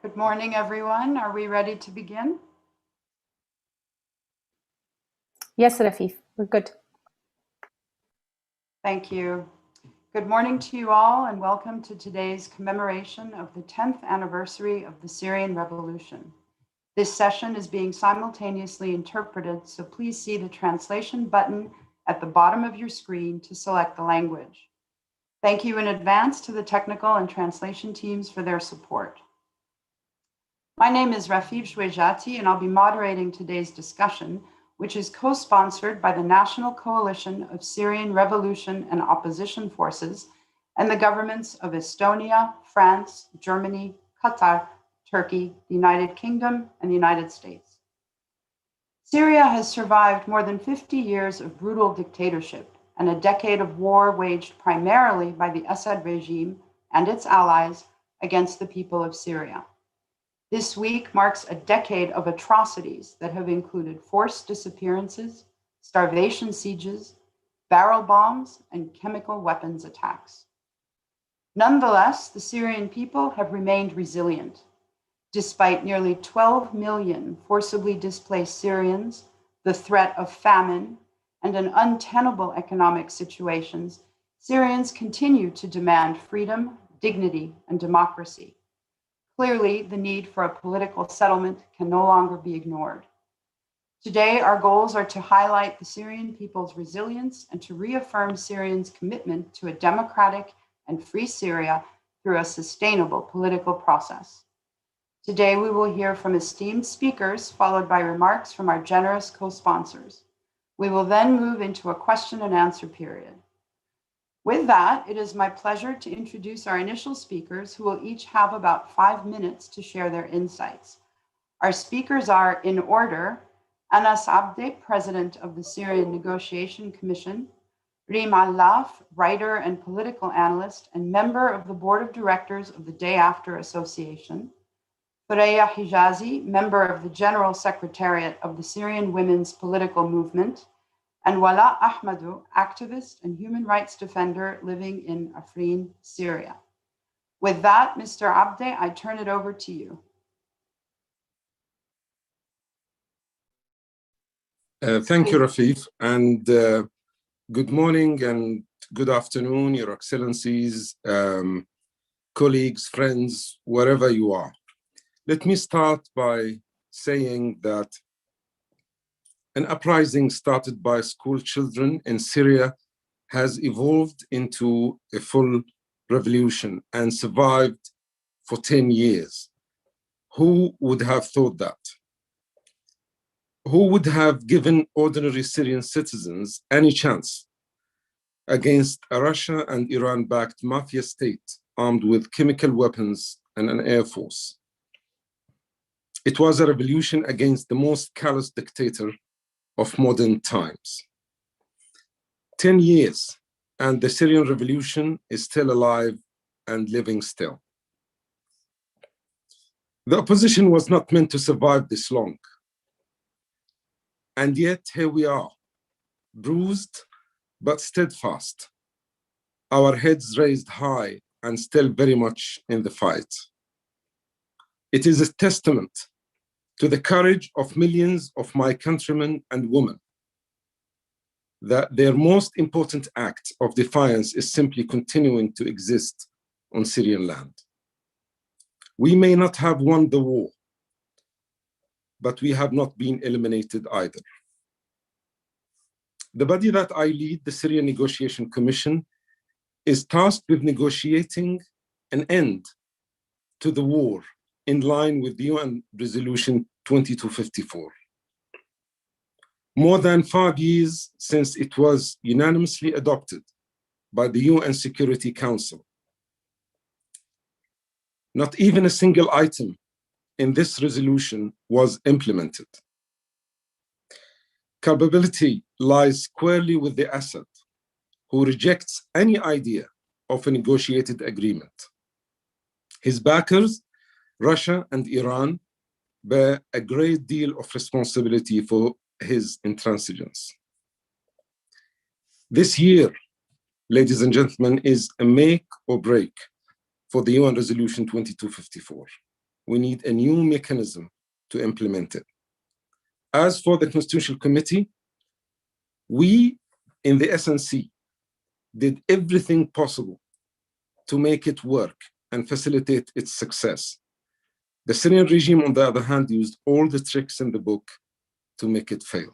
Good morning, everyone. Are we ready to begin? Yes, Rafif, we're good. Thank you. Good morning to you all, and welcome to today's commemoration of the 10th anniversary of the Syrian Revolution. This session is being simultaneously interpreted, so please see the translation button at the bottom of your screen to select the language. Thank you in advance to the technical and translation teams for their support. My name is Rafif Shwejati, and I'll be moderating today's discussion, which is co-sponsored by the National Coalition of Syrian Revolution and Opposition Forces and the governments of Estonia, France, Germany, Qatar, Turkey, the United Kingdom, and the United States. Syria has survived more than 50 years of brutal dictatorship and a decade of war waged primarily by the Assad regime and its allies against the people of Syria. This week marks a decade of atrocities that have included forced disappearances, starvation sieges, barrel bombs, and chemical weapons attacks. Nonetheless, the Syrian people have remained resilient. Despite nearly 12 million forcibly displaced Syrians, the threat of famine, and an untenable economic situations, Syrians continue to demand freedom, dignity, and democracy. Clearly, the need for a political settlement can no longer be ignored. Today, our goals are to highlight the Syrian people's resilience and to reaffirm Syrians' commitment to a democratic and free Syria through a sustainable political process. Today, we will hear from esteemed speakers, followed by remarks from our generous co-sponsors. We will then move into a question and answer period. With that, it is my pleasure to introduce our initial speakers, who will each have about 5 minutes to share their insights. Our speakers are, in order, Anas Abde, President of the Syrian Negotiation Commission, Reem Allaf, writer and political analyst and member of the Board of Directors of the Day After Association, Thoraya Hijazi, member of the General Secretariat of the Syrian Women's Political Movement, and Wala Ahmadou, activist and human rights defender living in Afrin, Syria. With that, Mr. Abde, I turn it over to you. Thank you, Rafif, and good morning and good afternoon, Your Excellencies, colleagues, friends, wherever you are. Let me start by saying that an uprising started by school children in Syria has evolved into a full revolution and survived for 10 years. Who would have thought that? Who would have given ordinary Syrian citizens any chance against a Russia and Iran-backed mafia state armed with chemical weapons and an air force? It was a revolution against the most callous dictator of modern times. 10 years, and the Syrian revolution is still alive and living still. The opposition was not meant to survive this long. And yet, here we are, bruised but steadfast, our heads raised high and still very much in the fight. It is a testament to the courage of millions of my countrymen and women that their most important act of defiance is simply continuing to exist on Syrian land. We may not have won the war, but we have not been eliminated either. The body that I lead, the Syrian Negotiation Commission, is tasked with negotiating an end to the war in line with the UN Resolution 2254. More than 5 years since it was unanimously adopted by the UN Security Council. Not even a single item in this resolution was implemented. Culpability lies squarely with the Assad, who rejects any idea of a negotiated agreement. His backers, Russia and Iran, bear a great deal of responsibility for his intransigence. This year, ladies and gentlemen, is a make or break for the UN Resolution 2254. We need a new mechanism to implement it. As for the Constitutional Committee, we in the SNC did everything possible to make it work and facilitate its success. The Syrian regime, on the other hand, used all the tricks in the book to make it fail.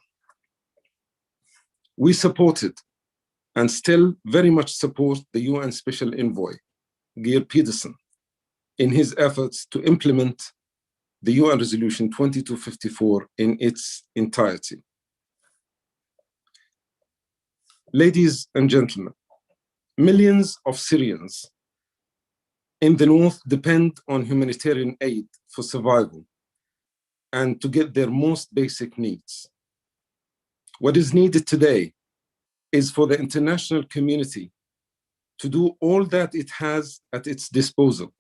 We supported and still very much support the UN Special Envoy, Geir Pedersen, in his efforts to implement the UN Resolution 2254 in its entirety. Ladies and gentlemen, millions of Syrians in the north depend on humanitarian aid for survival and to get their most basic needs. What is needed today is for the international community to do all that it has at its disposal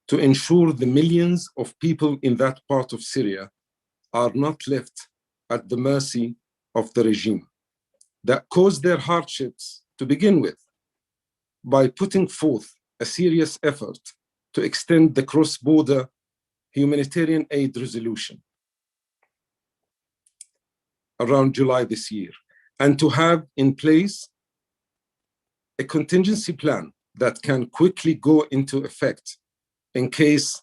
to ensure the millions of people in that part of Syria are not left at the mercy of the regime that caused their hardships to begin with, by putting forth a serious effort to extend the cross-border humanitarian aid resolution around July this year, and to have in place a contingency plan that can quickly go into effect in case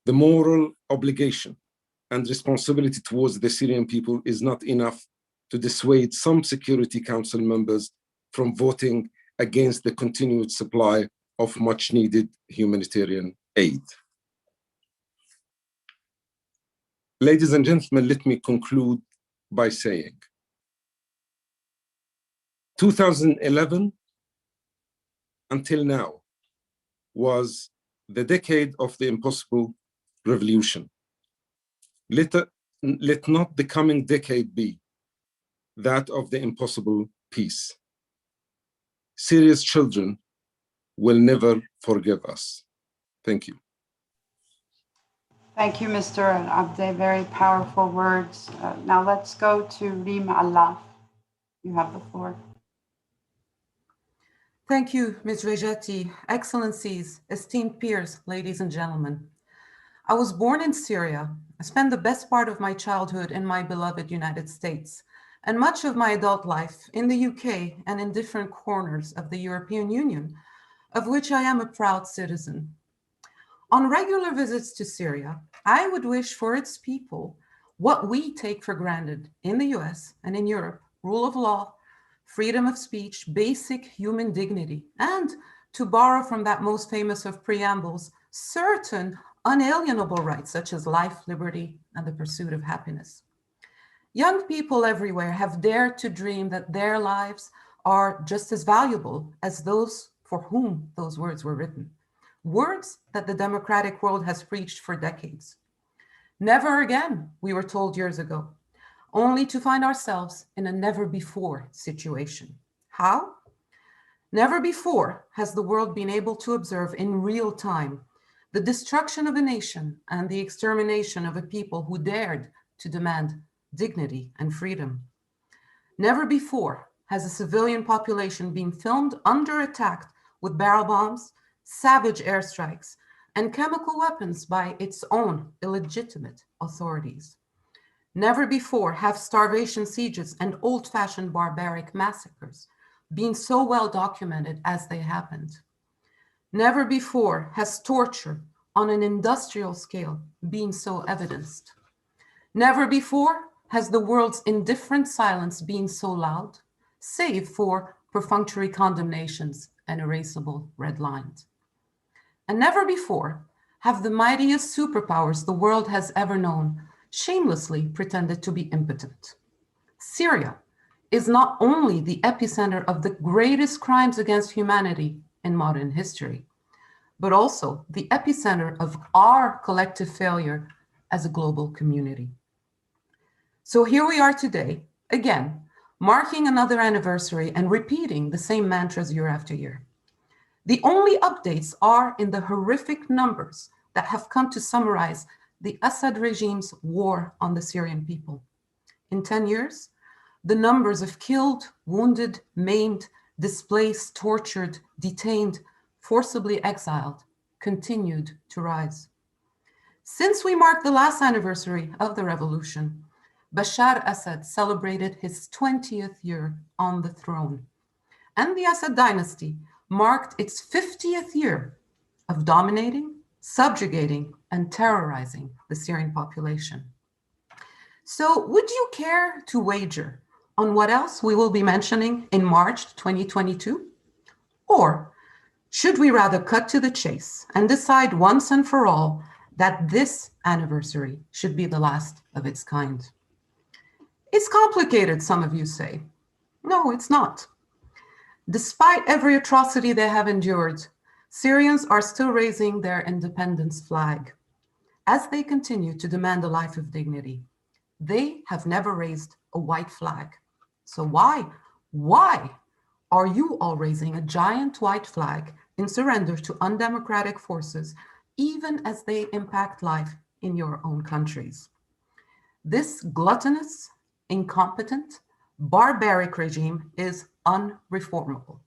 the moral obligation and responsibility towards the Syrian people is not enough to dissuade some Security Council members from voting against the continued supply of much needed humanitarian aid. Ladies and gentlemen, let me conclude by saying 2011 until now was the decade of the impossible revolution. Let not the coming decade be that of the impossible peace. Syria's children will never forgive us. Thank you. Thank you, Mr. Abde. Very powerful words. Now let's go to Rim Allah. You have the floor. Thank you, Ms. Rejati, Excellencies, esteemed peers, ladies and gentlemen. I was born in Syria. I spent the best part of my childhood in my beloved United States, and much of my adult life in the UK and in different corners of the European Union, of which I am a proud citizen. On regular visits to Syria, I would wish for its people what we take for granted in the US and in Europe: rule of law, freedom of speech, basic human dignity, and, to borrow from that most famous of preambles, certain unalienable rights such as life, liberty, and the pursuit of happiness. Young people everywhere have dared to dream that their lives are just as valuable as those for whom those words were written, words that the democratic world has preached for decades. Never again, we were told years ago, only to find ourselves in a never-before situation. How? Never before has the world been able to observe in real time the destruction of a nation and the extermination of a people who dared to demand dignity and freedom. Never before has a civilian population been filmed under attack with barrel bombs, savage airstrikes, and chemical weapons by its own illegitimate authorities. Never before have starvation sieges and old-fashioned barbaric massacres been so well documented as they happened. Never before has torture on an industrial scale been so evidenced. Never before has the world's indifferent silence been so loud, save for perfunctory condemnations and erasable red lines. And never before have the mightiest superpowers the world has ever known shamelessly pretended to be impotent. Syria is not only the epicenter of the greatest crimes against humanity in modern history, but also the epicenter of our collective failure as a global community. So here we are today, again, marking another anniversary and repeating the same mantras year after year. The only updates are in the horrific numbers that have come to summarize the Assad regime's war on the Syrian people. In 10 years, the numbers of killed, wounded, maimed, displaced, tortured, detained, forcibly exiled continued to rise. Since we marked the last anniversary of the revolution, Bashar Assad celebrated his 20th year on the throne, and the Assad dynasty marked its 50th year of dominating, subjugating, and terrorizing the Syrian population. So would you care to wager on what else we will be mentioning in March 2022? Or should we rather cut to the chase and decide once and for all that this anniversary should be the last of its kind? It's complicated, some of you say. No, it's not. Despite every atrocity they have endured, Syrians are still raising their independence flag as they continue to demand a life of dignity. They have never raised a white flag. So why are you all raising a giant white flag in surrender to undemocratic forces, even as they impact life in your own countries? This gluttonous, incompetent, barbaric regime is unreformable,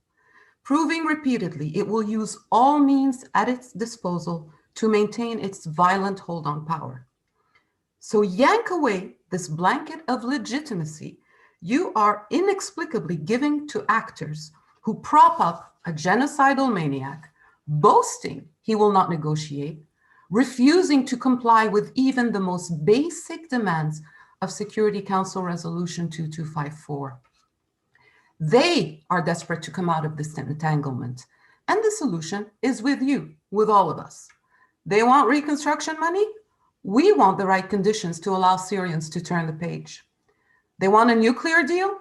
proving repeatedly it will use all means at its disposal to maintain its violent hold on power. So yank away this blanket of legitimacy you are inexplicably giving to actors who prop up a genocidal maniac, boasting he will not negotiate, refusing to comply with even the most basic demands of Security Council Resolution 2254. They are desperate to come out of this entanglement, and the solution is with you, with all of us. They want reconstruction money? We want the right conditions to allow Syrians to turn the page. They want a nuclear deal?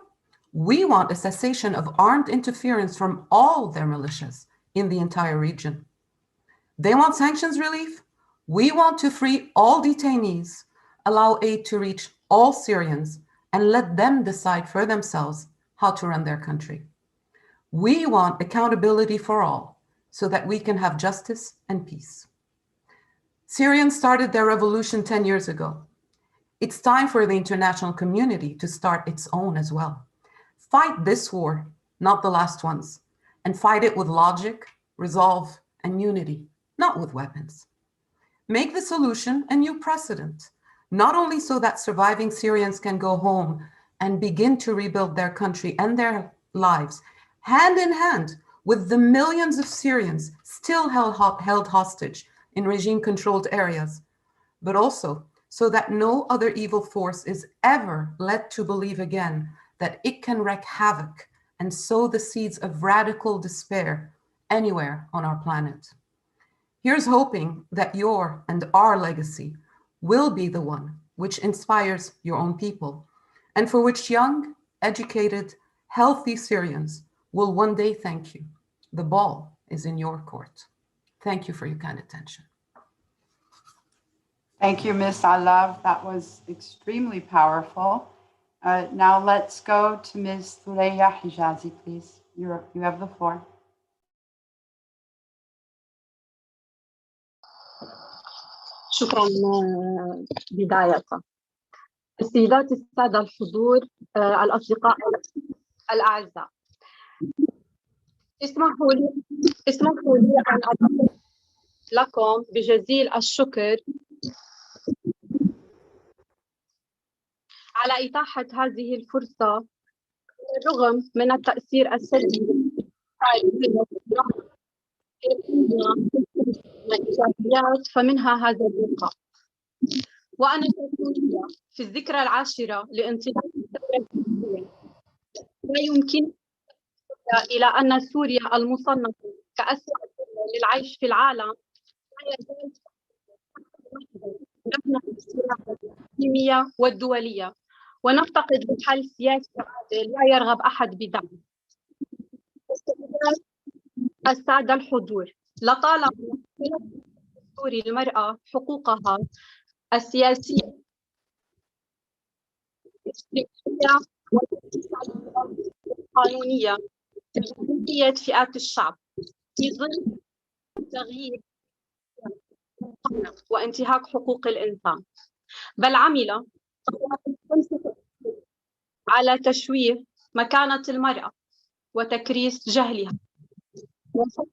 We want a cessation of armed interference from all their militias in the entire region. They want sanctions relief? We want to free all detainees, allow aid to reach all Syrians, and let them decide for themselves how to run their country. We want accountability for all so that we can have justice and peace. Syrians started their revolution 10 years ago. It's time for the international community to start its own as well. Fight this war, not the last ones, and fight it with logic, resolve, and unity, not with weapons. Make the solution a new precedent, not only so that surviving Syrians can go home and begin to rebuild their country and their lives, hand in hand with the millions of Syrians still held hostage in regime-controlled areas, but also so that no other evil force is ever led to believe again that it can wreak havoc and sow the seeds of radical despair anywhere on our planet. Here's hoping that your and our legacy will be the one which inspires your own people, and for which young, educated, healthy Syrians will one day thank you. The ball is in your court. Thank you for your kind attention. Thank you, Ms. Alav. That was extremely powerful. Now let's go to Ms. Thureya Hijazi, please. You have the floor. شكرا بداية. السيدات السادة الحضور، الأصدقاء الأعزاء، اسمحوا لي أن أقول لكم بجزيل الشكر على إتاحة هذه الفرصة بالرغم من التأثير السلبي الإيجابيات فمنها هذا اللقاء. وأنا شاكرة في الذكرى العاشرة لانطلاق الثورة السورية، لا يمكن إلى أن سوريا المصنفة كأسوأ دولة للعيش في العالم لا يزال نحن الصراعات الإقليمية والدولية، ونفتقد لحل سياسي عادل لا يرغب أحد بدعمه. السادة الحضور، لطالما سوري المرأة حقوقها السياسية والقانونية كجمهورية فئات الشعب في ظل تغيير وانتهاك حقوق الإنسان، بل عمل على تشويه مكانة المرأة وتكريس جهلها ورسم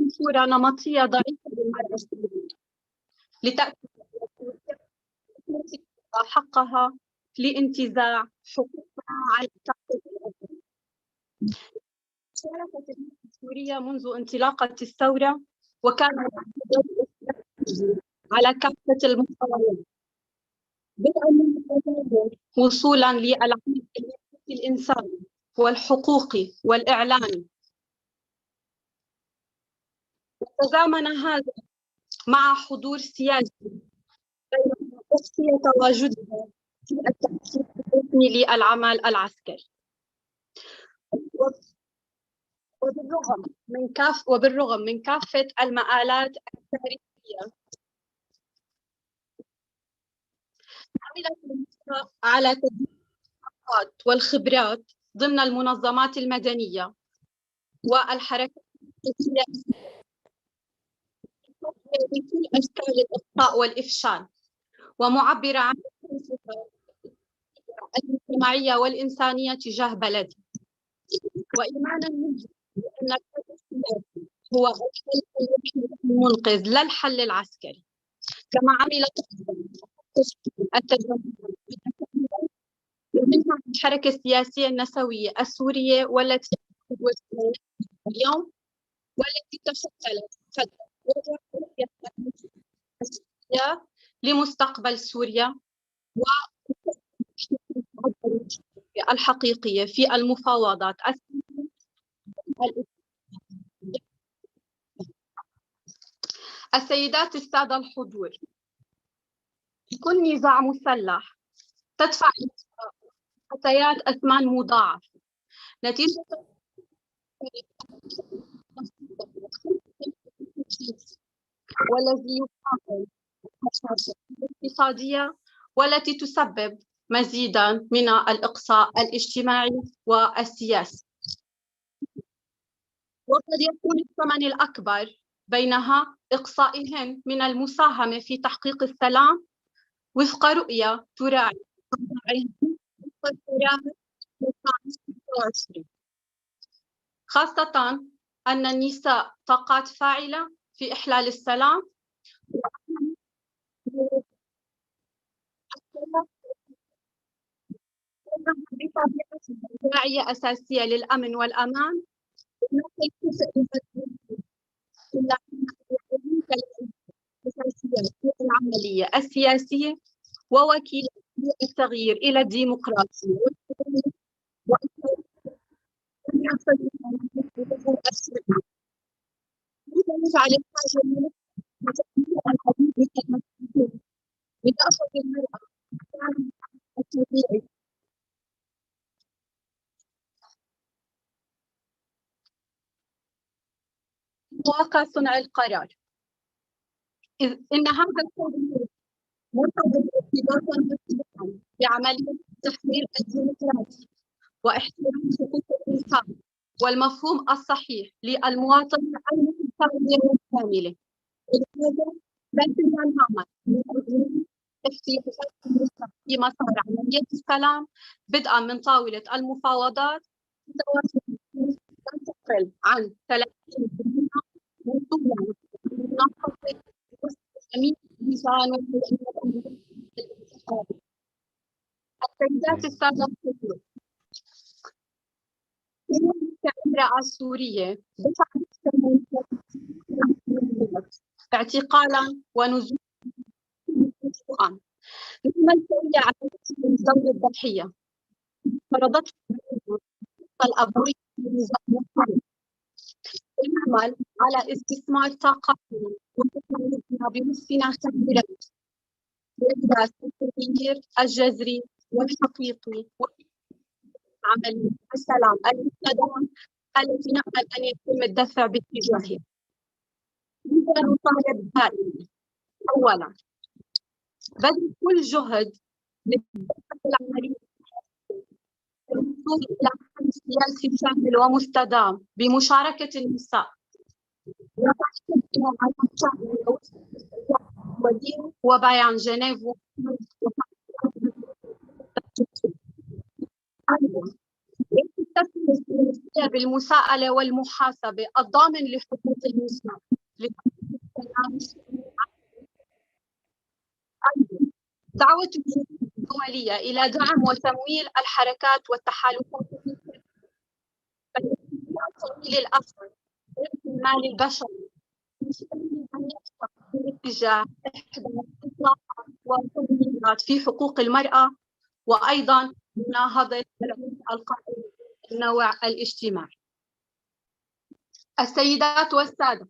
صورة نمطية ضعيفة للمرأة السورية. لتأكد حقها لانتزاع حقوقها على كافة الأرض. شاركت سوريا منذ انطلاقة الثورة وكانت على كافة المستويات بدءا من التظاهر وصولا للعمل الإنساني والحقوقي والإعلامي. وتزامن هذا مع حضور سياسي بينما أخفي تواجدها في التأسيس الرسمي للعمل العسكري. وبالرغم من كافة المآلات التاريخية عملت النساء على تدريب الطاقات والخبرات ضمن المنظمات المدنية والحركات السياسية بكل أشكال الإخفاء والإفشال، ومعبرة عن المجتمعية والإنسانية تجاه بلدها، وإيمانا منه بأن الحل السياسي هو الحل المنقذ لا الحل العسكري، كما عملت التجمع ومنها الحركة السياسية النسوية السورية والتي اليوم والتي تشكلت لمستقبل سوريا الحقيقية في المفاوضات. السيدات السادة الحضور، كل نزاع مسلح تدفع فتيات أثمان مضاعفة نتيجة والذي يقابل الاقتصادية والتي تسبب مزيدا من الإقصاء الاجتماعي والسياسي، وقد يكون الثمن الأكبر بينها إقصائهن من المساهمة في تحقيق السلام وفق رؤية تراعي خاصة أن النساء طاقات فاعلة في إحلال السلام بطبيعتها أساسية للأمن والأمان العملية السياسية ووكيل التغيير إلى الديمقراطية نجعل الحاجة لتأخذ المرأة الطبيعي مواقع صنع القرار، إذ إن هذا الكون مرتبط ارتباطا بعملية التحرير الديمقراطي واحترام حقوق الإنسان والمفهوم الصحيح للمواطن المتساوية والكاملة. ولهذا لا تزال نعمل في مسار عملية السلام بدءا من طاولة المفاوضات تقل عن 30 السيدات السادة الحضور، كامرأة سورية اعتقالا ونزولا لما سوريا على دور الضحية فرضت الأبوية العمل على استثمار طاقتنا وتكلفنا بنفسنا كامرات لإحداث التغيير الجذري والحقيقي عملية السلام المستدام التي نأمل أن يتم الدفع باتجاهها. لذا نطالب دائما أولا بذل كل جهد لتدفع العملية الوصول إلى حل سياسي شامل ومستدام بمشاركة النساء وبيان جنيف بالمساءلة والمحاسبة الضامن لحقوق النساء أيضاً دعوة الدولية إلى دعم وتمويل الحركات والتحالفات طويل الأثر المال البشري باتجاه إحداث إصلاحات وتطويرات في حقوق المرأة، وأيضاً مناهضة القائمة النوع الاجتماعي. السيدات والسادة،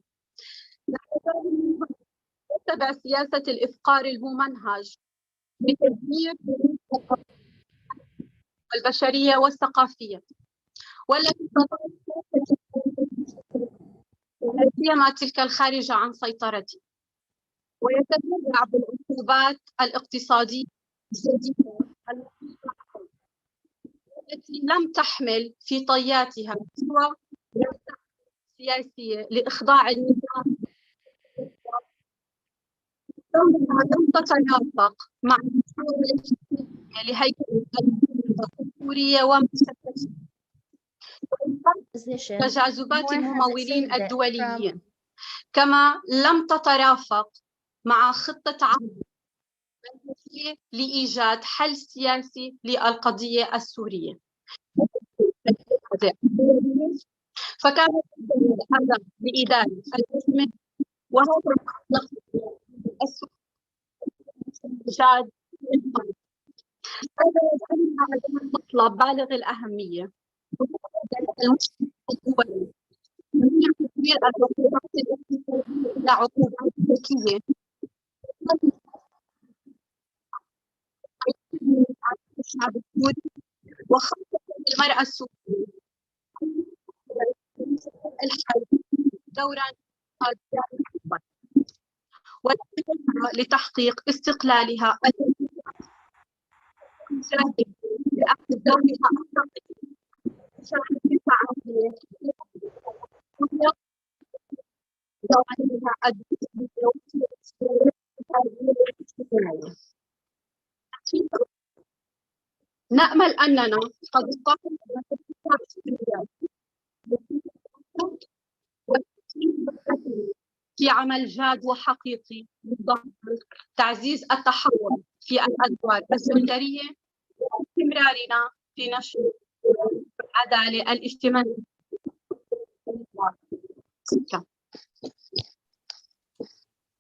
تتبع سياسة الإفقار الممنهج بتدمير البشرية والثقافية، والتي لا سيما تلك الخارجة عن سيطرته، ويتتبع بالعقوبات الاقتصادية الجديدة التي لم تحمل في طياتها سوى سياسية لإخضاع النظام لم تتناسق مع لهيئة السورية ومؤسساتها تجاذبات الممولين الدوليين، كما لم تترافق مع خطة عمل لإيجاد حل سياسي للقضية السورية. فكانت الأداء لإدارة الأزمة وهذا الإيجاد هذا يجعلنا مطلب بالغ الأهمية الدولي من تطوير العقوبات الاقتصادية إلى عقوبات ذكية الشعب السوري وخاصة المرأة السورية الحل دورا أكبر لتحقيق استقلالها لأخذ دورها نأمل أننا قد قمنا في عمل جاد وحقيقي لضمان تعزيز التحول في الأدوار البشرية واستمرارنا في نشر العدالة الاجتماعية.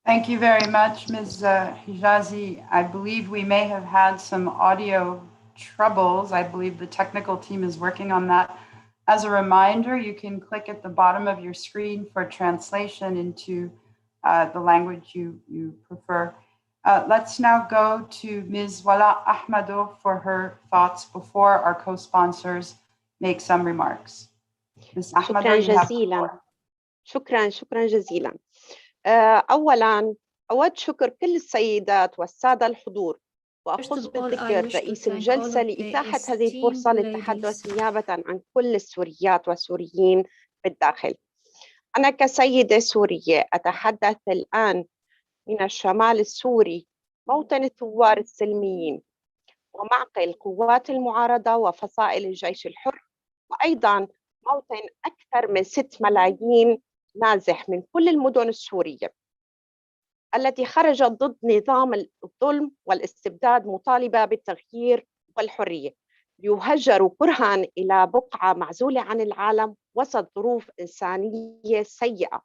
Thank you very much, Ms. Hijazi. I believe we may have had some audio troubles. I believe the technical team is working on that. As a reminder, you can click at the bottom of your screen for translation into the language you prefer. Let's now go to Ms. Wala Ahmadov for her thoughts before our co-sponsors make some remarks. Ms. Ahmadov, you have the floor. شكرا جزيلا. أولاً أود شكر كل السيدات والسادة الحضور، وأخص بالذكر رئيس الجلسة لإتاحة هذه الفرصة للتحدث نيابة عن كل السوريات والسوريين بالداخل. أنا كسيدة سورية أتحدث الآن من الشمال السوري، موطن الثوار السلميين ومعقل قوات المعارضة وفصائل الجيش الحر، وأيضاً موطن أكثر من 6 ملايين نازح من كل المدن السورية التي خرجت ضد نظام الظلم والاستبداد مطالبة بالتغيير والحرية، ليهجروا كرها إلى بقعة معزولة عن العالم وسط ظروف إنسانية سيئة.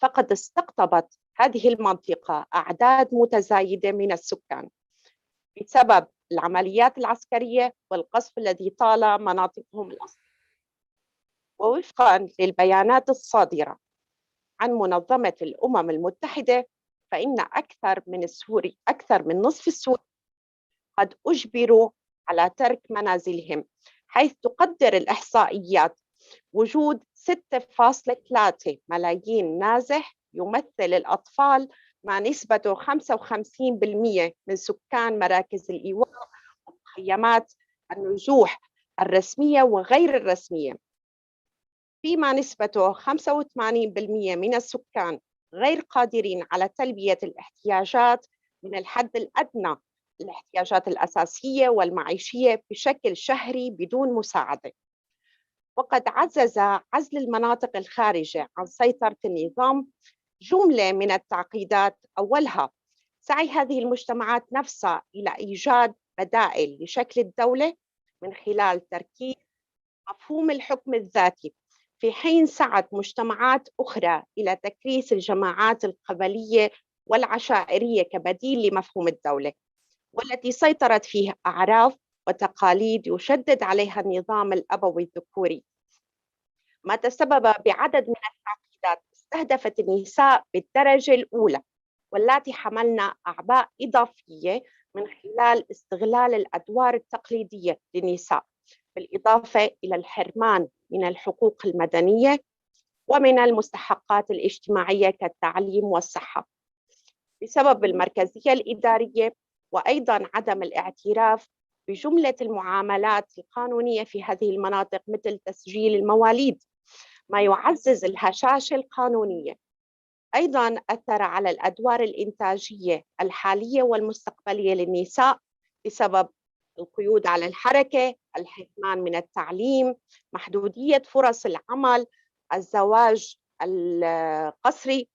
فقد استقطبت هذه المنطقة أعداد متزايدة من السكان بسبب العمليات العسكرية والقصف الذي طال مناطقهم الأصلية. ووفقا للبيانات الصادرة عن منظمة الأمم المتحدة، فإن أكثر من نصف السوريين قد أجبروا على ترك منازلهم، حيث تقدر الإحصائيات وجود 6.3 ملايين نازح يمثل الأطفال، مع نسبة 55% من سكان مراكز الإيواء ومخيمات النزوح الرسمية وغير الرسمية، فيما نسبة 85% من السكان غير قادرين على تلبية الاحتياجات من الحد الأدنى، الاحتياجات الأساسية والمعيشية بشكل شهري بدون مساعدة. وقد عزل المناطق الخارجة عن سيطرة النظام جملة من التعقيدات، أولها سعي هذه المجتمعات نفسها إلى إيجاد بدائل لشكل الدولة من خلال تركيز مفهوم الحكم الذاتي، في حين سعت مجتمعات أخرى إلى تكريس الجماعات القبلية والعشائرية كبديل لمفهوم الدولة، والتي سيطرت فيها أعراف وتقاليد يشدد عليها النظام الأبوي الذكوري، ما تسبب بعدد من التعقيدات استهدفت النساء بالدرجة الأولى، واللاتي حملنا أعباء إضافية من خلال استغلال الأدوار التقليدية للنساء، بالإضافة إلى الحرمان من الحقوق المدنية ومن المستحقات الاجتماعية كالتعليم والصحة، بسبب المركزية الإدارية وأيضاً عدم الاعتراف بجملة المعاملات القانونية في هذه المناطق مثل تسجيل المواليد، ما يعزز الهشاشة القانونية. أيضاً أثر على الأدوار الإنتاجية الحالية والمستقبلية للنساء بسبب القيود على الحركة، الحرمان من التعليم، محدودية فرص العمل، الزواج القسري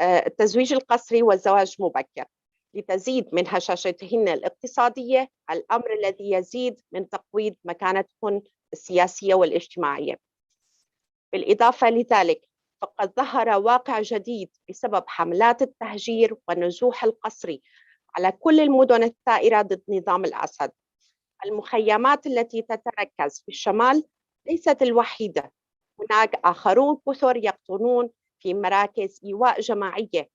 التزويج القسري والزواج المبكر، لتزيد من هشاشتهن الاقتصادية، الأمر الذي يزيد من تقويض مكانتهن السياسية والاجتماعية. بالإضافة لذلك فقد ظهر واقع جديد بسبب حملات التهجير والنزوح القسري على كل المدن الثائرة ضد نظام الأسد. المخيمات التي تتركز في الشمال ليست الوحيدة، هناك آخرون كثر يقطنون في مراكز إيواء جماعية،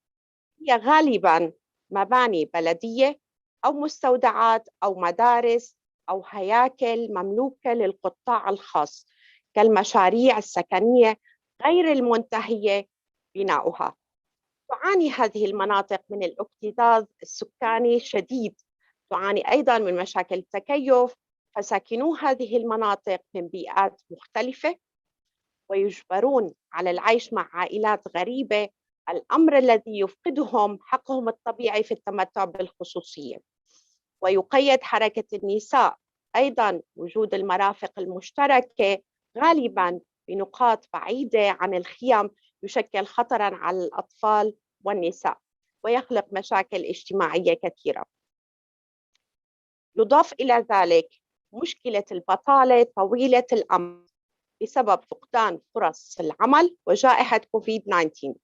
هي غالباً مباني بلدية أو مستودعات أو مدارس أو هياكل مملوكة للقطاع الخاص كالمشاريع السكنية غير المنتهية بناؤها. تعاني هذه المناطق من الاكتظاظ السكاني الشديد، تعاني أيضاً من مشاكل التكيف، فساكنو هذه المناطق من بيئات مختلفة ويجبرون على العيش مع عائلات غريبة، الأمر الذي يفقدهم حقهم الطبيعي في التمتع بالخصوصية. ويقيد حركة النساء أيضاً وجود المرافق المشتركة غالباً بنقاط بعيدة عن الخيام يشكل خطراً على الأطفال والنساء ويخلق مشاكل اجتماعية كثيرة. يضاف إلى ذلك مشكلة البطالة طويلة الأمد بسبب فقدان فرص العمل وجائحة كوفيد-19،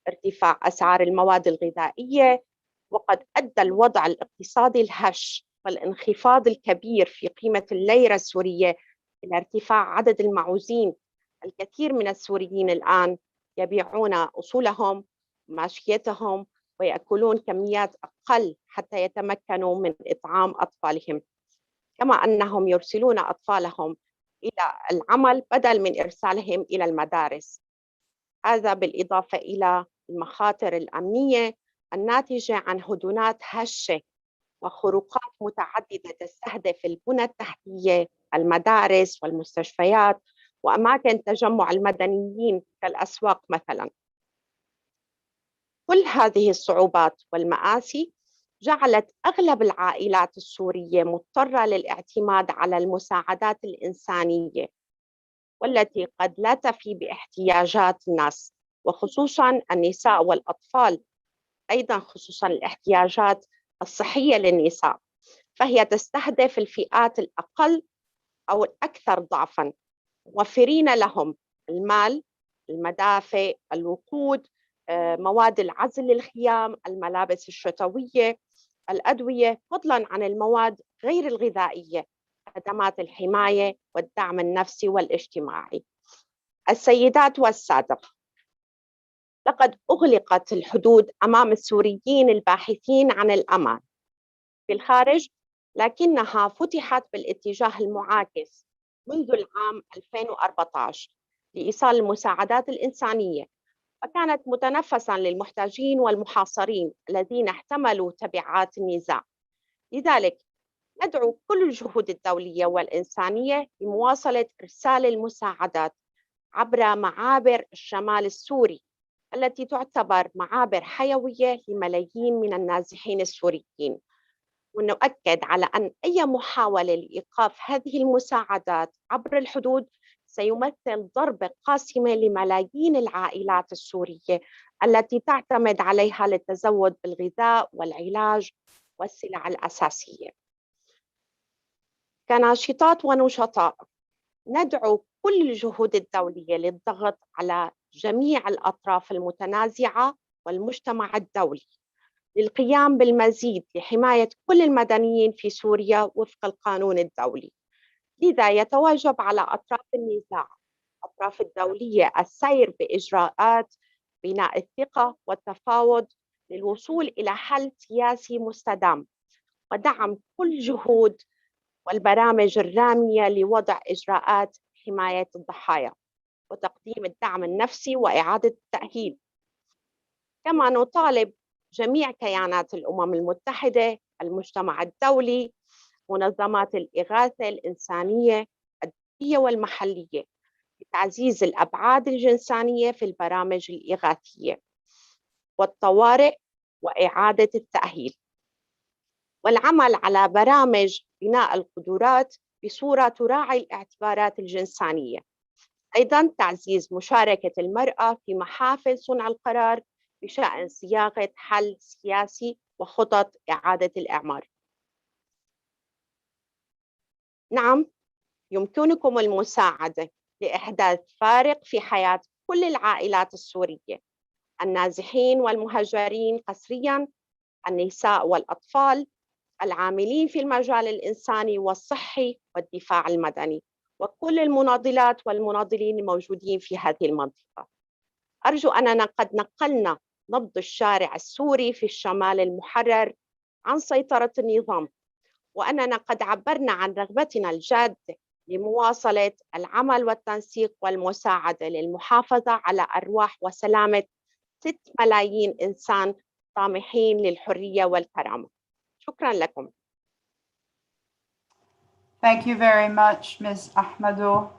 ارتفاع أسعار المواد الغذائية، وقد أدى الوضع الاقتصادي الهش والانخفاض الكبير في قيمة الليرة السورية إلى ارتفاع عدد المعوزين. الكثير من السوريين الآن يبيعون أصولهم ماشيتهم ويأكلون كميات أقل حتى يتمكنوا من إطعام أطفالهم، كما أنهم يرسلون أطفالهم إلى العمل بدل من إرسالهم إلى المدارس. هذا بالإضافة إلى المخاطر الأمنية الناتجة عن هجمات هشة وخروقات متعددة تستهدف البنى التحتية، المدارس والمستشفيات وأماكن تجمع المدنيين كالأسواق مثلاً. كل هذه الصعوبات والمآسي جعلت أغلب العائلات السورية مضطرة للاعتماد على المساعدات الإنسانية، والتي قد لا تفي باحتياجات الناس، وخصوصاً النساء والأطفال، أيضاً خصوصاً الاحتياجات الصحية للنساء، فهي تستهدف الفئات الأقل أو الأكثر ضعفاً، موفرين لهم المال، المدافع، الوقود، مواد العزل للخيام، الملابس الشتوية، الأدوية، فضلاً عن المواد غير الغذائية، خدمات الحماية والدعم النفسي والاجتماعي. السيدات والسادة، لقد أغلقت الحدود أمام السوريين الباحثين عن الأمان في الخارج، لكنها فتحت بالاتجاه المعاكس منذ العام 2014 لإيصال المساعدات الإنسانية، وكانت متنفساً للمحتاجين والمحاصرين الذين احتملوا تبعات النزاع. لذلك ندعو كل الجهود الدولية والإنسانية لمواصلة إرسال المساعدات عبر معابر الشمال السوري التي تعتبر معابر حيوية لملايين من النازحين السوريين، ونؤكد على أن أي محاولة لإيقاف هذه المساعدات عبر الحدود سيمثل ضربة قاسمة لملايين العائلات السورية التي تعتمد عليها للتزود بالغذاء والعلاج والسلع الأساسية. كناشطات ونشطاء ندعو كل الجهود الدولية للضغط على جميع الأطراف المتنازعة والمجتمع الدولي للقيام بالمزيد لحماية كل المدنيين في سوريا وفق القانون الدولي. لذا يتوجب على أطراف النزاع الأطراف الدولية السير بإجراءات بناء الثقة والتفاوض للوصول إلى حل سياسي مستدام، ودعم كل جهود والبرامج الرامية لوضع إجراءات حماية الضحايا وتقديم الدعم النفسي وإعادة التأهيل. كما نطالب جميع كيانات الأمم المتحدة، المجتمع الدولي، منظمات الإغاثة الإنسانية الدولية والمحلية بتعزيز الأبعاد الجنسانية في البرامج الإغاثية والطوارئ وإعادة التأهيل، والعمل على برامج بناء القدرات بصورة تراعي الاعتبارات الجنسانية. أيضاً تعزيز مشاركة المرأة في محافل صنع القرار بشأن صياغة حل سياسي وخطط إعادة الإعمار. نعم، يمكنكم المساعدة لإحداث فارق في حياة كل العائلات السورية، النازحين والمهاجرين قسرياً، النساء والأطفال، العاملين في المجال الإنساني والصحي والدفاع المدني، وكل المناضلات والمناضلين الموجودين في هذه المنطقة. أرجو أننا قد نقلنا نبض الشارع السوري في الشمال المحرر عن سيطرة النظام، وأننا قد عبرنا عن رغبتنا الجادة لمواصلة العمل والتنسيق والمساعدة للمحافظة على أرواح وسلامة 6 ملايين إنسان طامحين للحرية والكرامة. شكرا لكم. Thank you very much, Ms. Ahmado.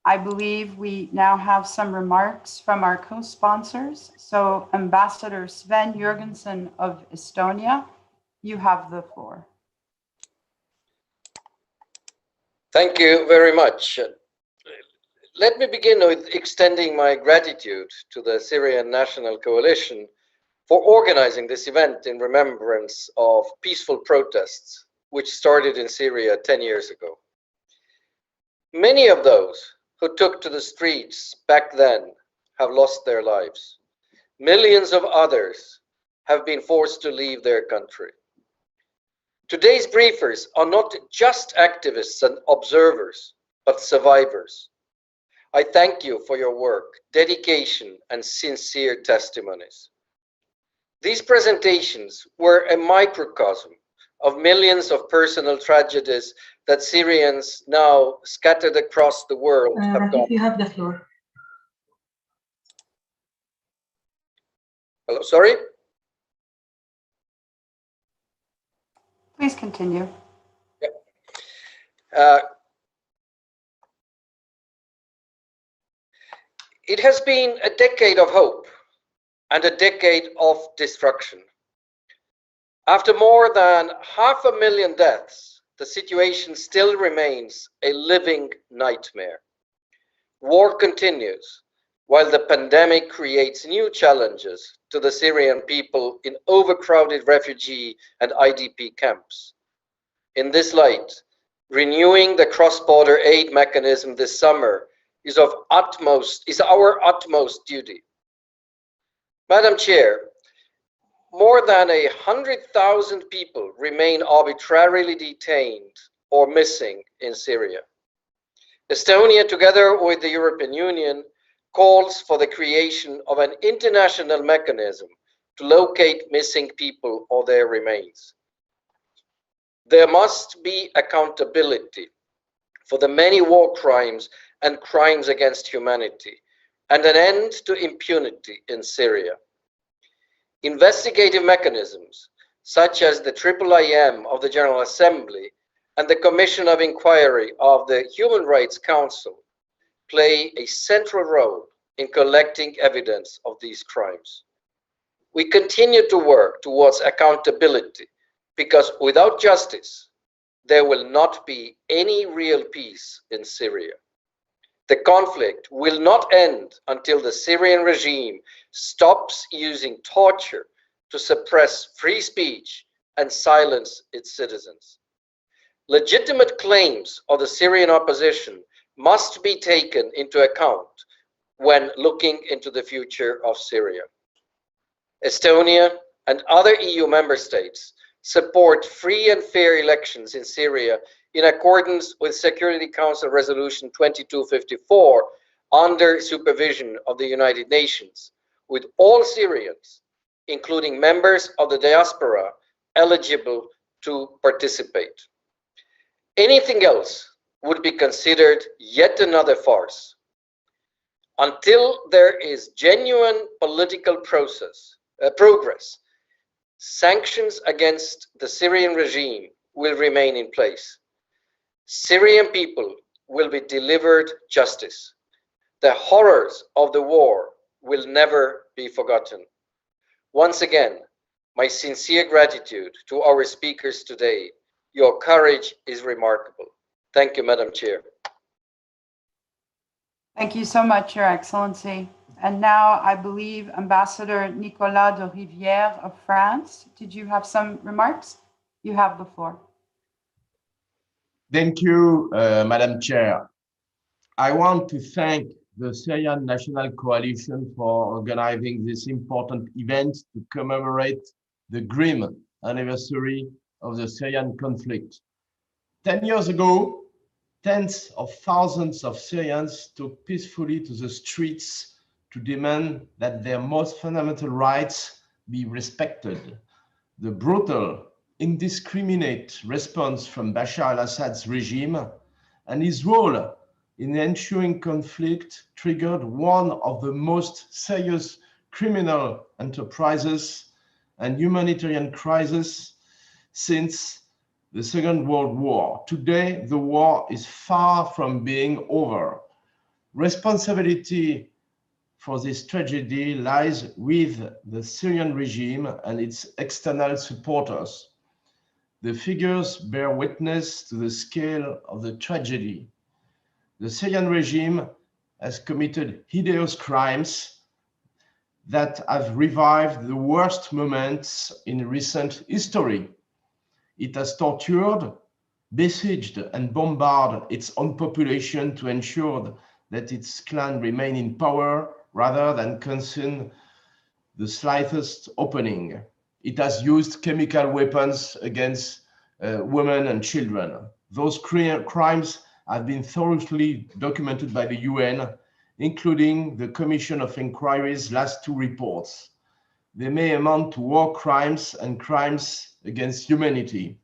I believe we now have some remarks from our co-sponsors. So Ambassador Sven Jurgensen of Estonia, you have the floor. Thank you very much. Let me begin with extending my gratitude to the Syrian National Coalition for organizing this event in remembrance of peaceful protests which started in Syria 10 years ago. Many of those who took to the streets back then have lost their lives. Millions of others have been forced to leave their country. Today's briefers are not just activists and observers, but survivors. I thank you for your work, dedication, and sincere testimonies. These presentations were a microcosm of millions of personal tragedies that Syrians now scattered across the world have gone. You have the floor. Hello, sorry? Please continue. It has been a decade of hope and a decade of destruction. After more than 500,000 deaths, the situation still remains a living nightmare. War continues, while the pandemic creates new challenges to the Syrian people in overcrowded refugee and IDP camps. In this light, renewing the cross-border aid mechanism this summer is our utmost duty. Madam Chair, more than 100,000 people remain arbitrarily detained or missing in Syria. Estonia, together with the European Union, calls for the creation of an international mechanism to locate missing people or their remains. There must be accountability for the many war crimes and crimes against humanity, and an end to impunity in Syria. Investigative mechanisms, such as the IIIM of the General Assembly and the Commission of Inquiry of the Human Rights Council, play a central role in collecting evidence of these crimes. We continue to work towards accountability, because without justice, there will not be any real peace in Syria. The conflict will not end until the Syrian regime stops using torture to suppress free speech and silence its citizens. Legitimate claims of the Syrian opposition must be taken into account when looking into the future of Syria. Estonia and other EU member states support free and fair elections in Syria in accordance with Security Council Resolution 2254 under supervision of the United Nations, with all Syrians, including members of the diaspora, eligible to participate. Anything else would be considered yet another farce. Until there is genuine political progress, sanctions against the Syrian regime will remain in place. Syrian people will be delivered justice. The horrors of the war will never be forgotten. Once again, my sincere gratitude to our speakers today. Your courage is remarkable. Thank you, Madam Chair. Thank you so much, Your Excellency. And now I believe Ambassador Nicolas de Rivière of France. Did you have some remarks? You have the floor. Thank you, Madam Chair. I want to thank the Syrian National Coalition for organizing this important event to commemorate the grim anniversary of the Syrian conflict. 10 years ago, tens of thousands of Syrians took peacefully to the streets to demand that their most fundamental rights be respected. The brutal, indiscriminate response from Bashar al-Assad's regime and his role in the ensuing conflict triggered one of the most serious criminal enterprises and humanitarian crises since the Second World War. Today, the war is far from being over. Responsibility for this tragedy lies with the Syrian regime and its external supporters. The figures bear witness to the scale of the tragedy. The Syrian regime has committed hideous crimes that have revived the worst moments in recent history. It has tortured, besieged, and bombarded its own population to ensure that its clan remain in power rather than concede the slightest opening. It has used chemical weapons against women and children. Those crimes have been thoroughly documented by the UN, including the Commission of Inquiry's last two reports. They may amount to war crimes and crimes against humanity.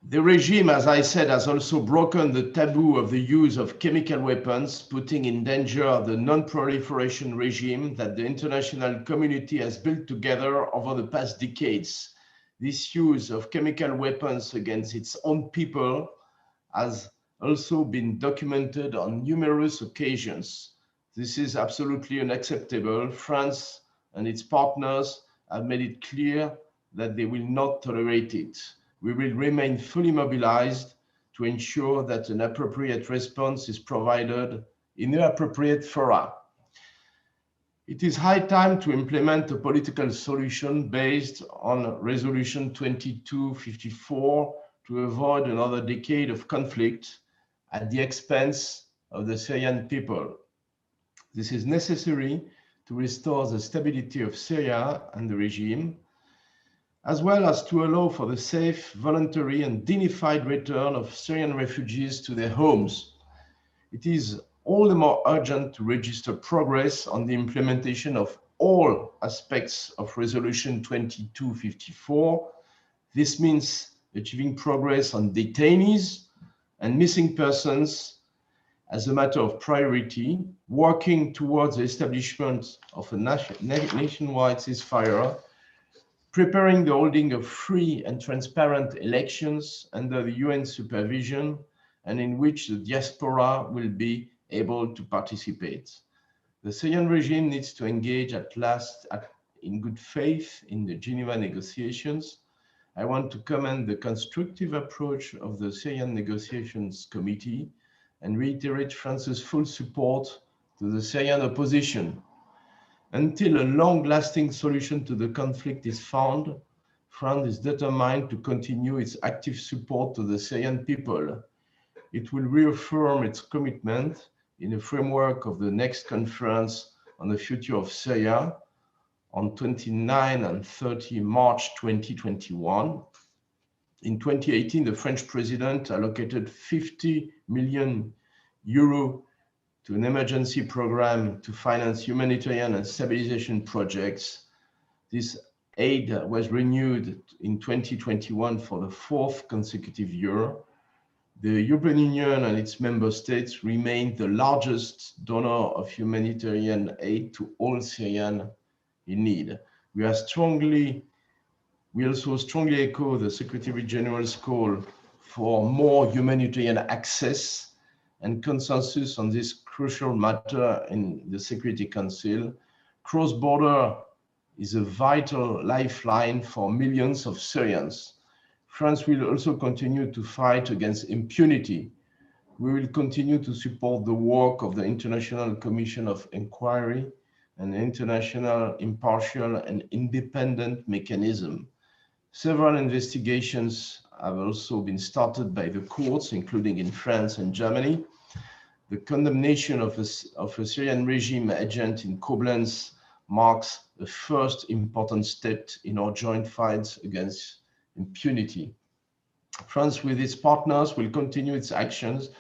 The regime, as I said, has also broken the taboo of the use of chemical weapons, putting in danger the non-proliferation regime that the international community has built together over the past decades. This use of chemical weapons against its own people has also been documented on numerous occasions. This is absolutely unacceptable. France and its partners have made it clear that they will not tolerate it. We will remain fully mobilized to ensure that an appropriate response is provided in the appropriate fora. It is high time to implement a political solution based on Resolution 2254 to avoid another decade of conflict at the expense of the Syrian people. This is necessary to restore the stability of Syria and the regime, as well as to allow for the safe, voluntary, and dignified return of Syrian refugees to their homes. It is all the more urgent to register progress on the implementation of all aspects of Resolution 2254. This means achieving progress on detainees and missing persons as a matter of priority, working towards the establishment of a nationwide ceasefire, preparing the holding of free and transparent elections under the UN supervision and in which the diaspora will be able to participate. The Syrian regime needs to engage at last in good faith in the Geneva negotiations I want to commend the constructive approach of the Syrian Negotiations Committee and reiterate France's full support to the Syrian opposition. Until a long-lasting solution to the conflict is found, France is determined to continue its active support to the Syrian people. It will reaffirm its commitment in the framework of the next conference on the future of Syria on 29 and 30 March 2021. In 2018, the French president allocated 50 million euro to an emergency program to finance humanitarian and stabilization projects. This aid was renewed in 2021 for the fourth consecutive year. The European Union and its member states remain the largest donor of humanitarian aid to all Syrians in need. We also strongly echo the Secretary General's call for more humanitarian access and consensus on this crucial matter in the Security Council. Cross-border is a vital lifeline for millions of Syrians. France will also continue to fight against impunity. We will continue to support the work of the International Commission of Inquiry and the International Impartial and Independent Mechanism. Several investigations have also been started by the courts, including in France and Germany. The condemnation of a Syrian regime agent in Koblenz marks the first important step in our joint fight against impunity. France, with its partners, will continue its actions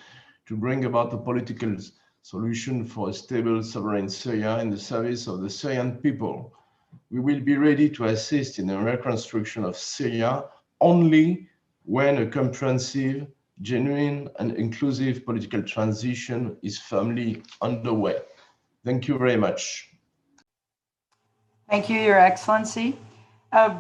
to bring about a political solution for a stable, sovereign Syria in the service of the Syrian people. We will be ready to assist in the reconstruction of Syria only when a comprehensive, genuine, and inclusive political transition is firmly underway. Thank you very much. Thank you, Your Excellency.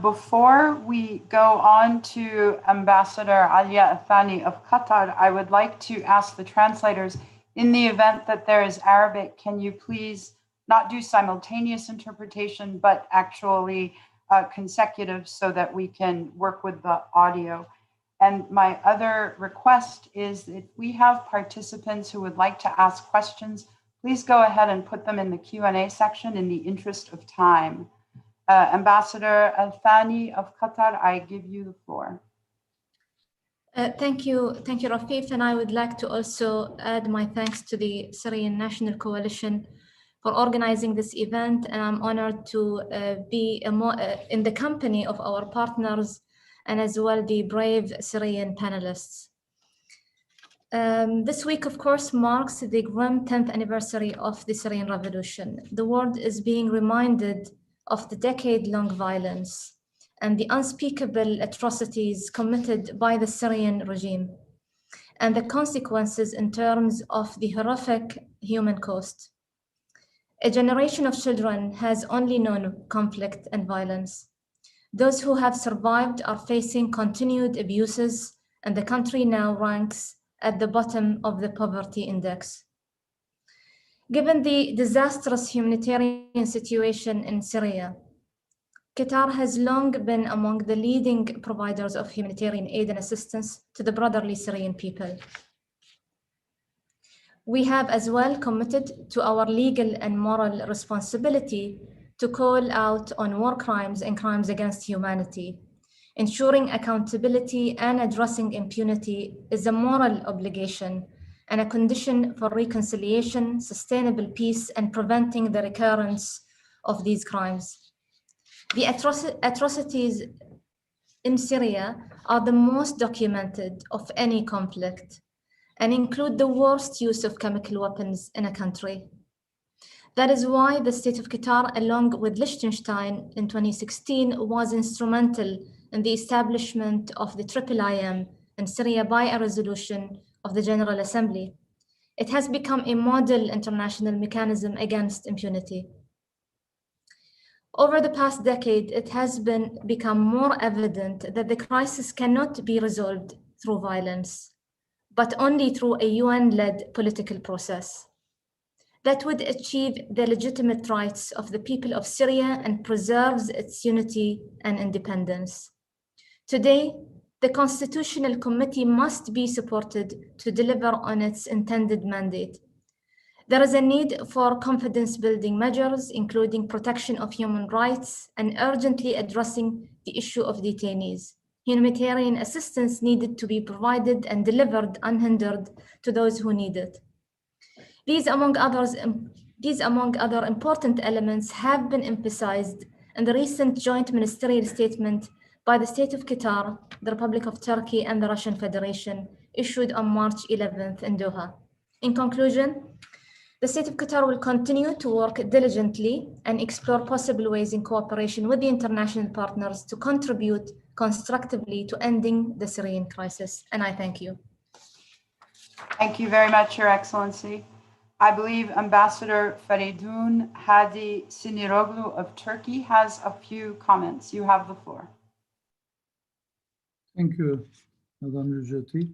Before we go on to Ambassador Alia Athani of Qatar, I would like to ask the translators, in the event that there is Arabic, can you please not do simultaneous interpretation, but actually consecutive so that we can work with the audio. And my other request is that if we have participants who would like to ask questions, please go ahead and put them in the Q&A section in the interest of time. Ambassador Al-Thani of Qatar, I give you the floor. Thank you, Rafif. And I would like to also add my thanks to the Syrian National Coalition for organizing this event. And I'm honored to be in the company of our partners and as well the brave Syrian panelists. This week, of course, marks the grim 10th anniversary of the Syrian Revolution. The world is being reminded of the decade-long violence and the unspeakable atrocities committed by the Syrian regime and the consequences in terms of the horrific human cost. A generation of children has only known conflict and violence. Those who have survived are facing continued abuses, and the country now ranks at the bottom of the poverty index. Given the disastrous humanitarian situation in Syria, Qatar has long been among the leading providers of humanitarian aid and assistance to the brotherly Syrian people. We have as well committed to our legal and moral responsibility to call out on war crimes and crimes against humanity. Ensuring accountability and addressing impunity is a moral obligation and a condition for reconciliation, sustainable peace, and preventing the recurrence of these crimes. The atrocities in Syria are the most documented of any conflict and include the worst use of chemical weapons in a country. That is why the State of Qatar, along with Liechtenstein in 2016, was instrumental in the establishment of the IIIM in Syria by a resolution of the General Assembly. It has become a model international mechanism against impunity. Over the past decade, it has become more evident that the crisis cannot be resolved through violence, but only through a UN-led political process that would achieve the legitimate rights of the people of Syria and preserves its unity and independence. Today, the Constitutional Committee must be supported to deliver on its intended mandate. There is a need for confidence-building measures, including protection of human rights and urgently addressing the issue of detainees. Humanitarian assistance needed to be provided and delivered unhindered to those who need it. These, among other important elements, have been emphasized in the recent joint ministerial statement by the State of Qatar, the Republic of Turkey, and the Russian Federation, issued on March 11th in Doha. In conclusion, the State of Qatar will continue to work diligently and explore possible ways in cooperation with the international partners to contribute constructively to ending the Syrian crisis. And I thank you. Thank you very much, Your Excellency. I believe Ambassador Feridun Hadi Siniroglu of Turkey has a few comments. You have the floor. Thank you, Madam Rujati.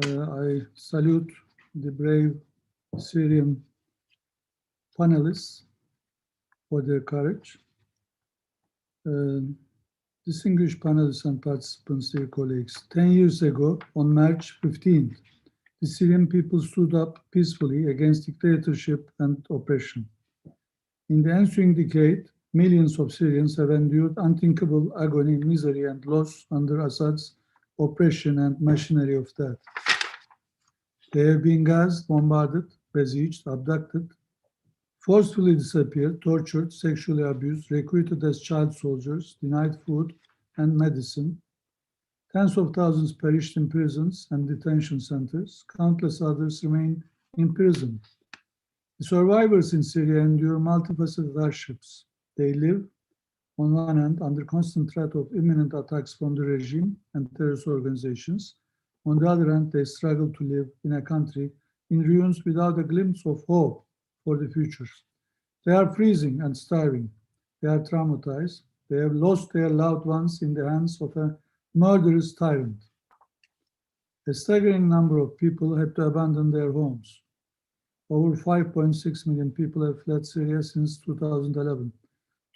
I salute the brave Syrian panelists for their courage. Distinguished panelists and participants, dear colleagues, 10 years ago, on March 15th, the Syrian people stood up peacefully against dictatorship and oppression. In the ensuing decade, millions of Syrians have endured unthinkable agony, misery, and loss under Assad's oppression and machinery of death. They have been gassed, bombarded, besieged, abducted, forcefully disappeared, tortured, sexually abused, recruited as child soldiers, denied food and medicine. Tens of thousands perished in prisons and detention centers. Countless others remain imprisoned. The survivors in Syria endure multifaceted hardships. They live, on one hand, under constant threat of imminent attacks from the regime and terrorist organizations. On the other hand, they struggle to live in a country in ruins without a glimpse of hope for the future. They are freezing and starving. They are traumatized. They have lost their loved ones in the hands of a murderous tyrant. A staggering number of people had to abandon their homes. Over 5.6 million people have fled Syria since 2011.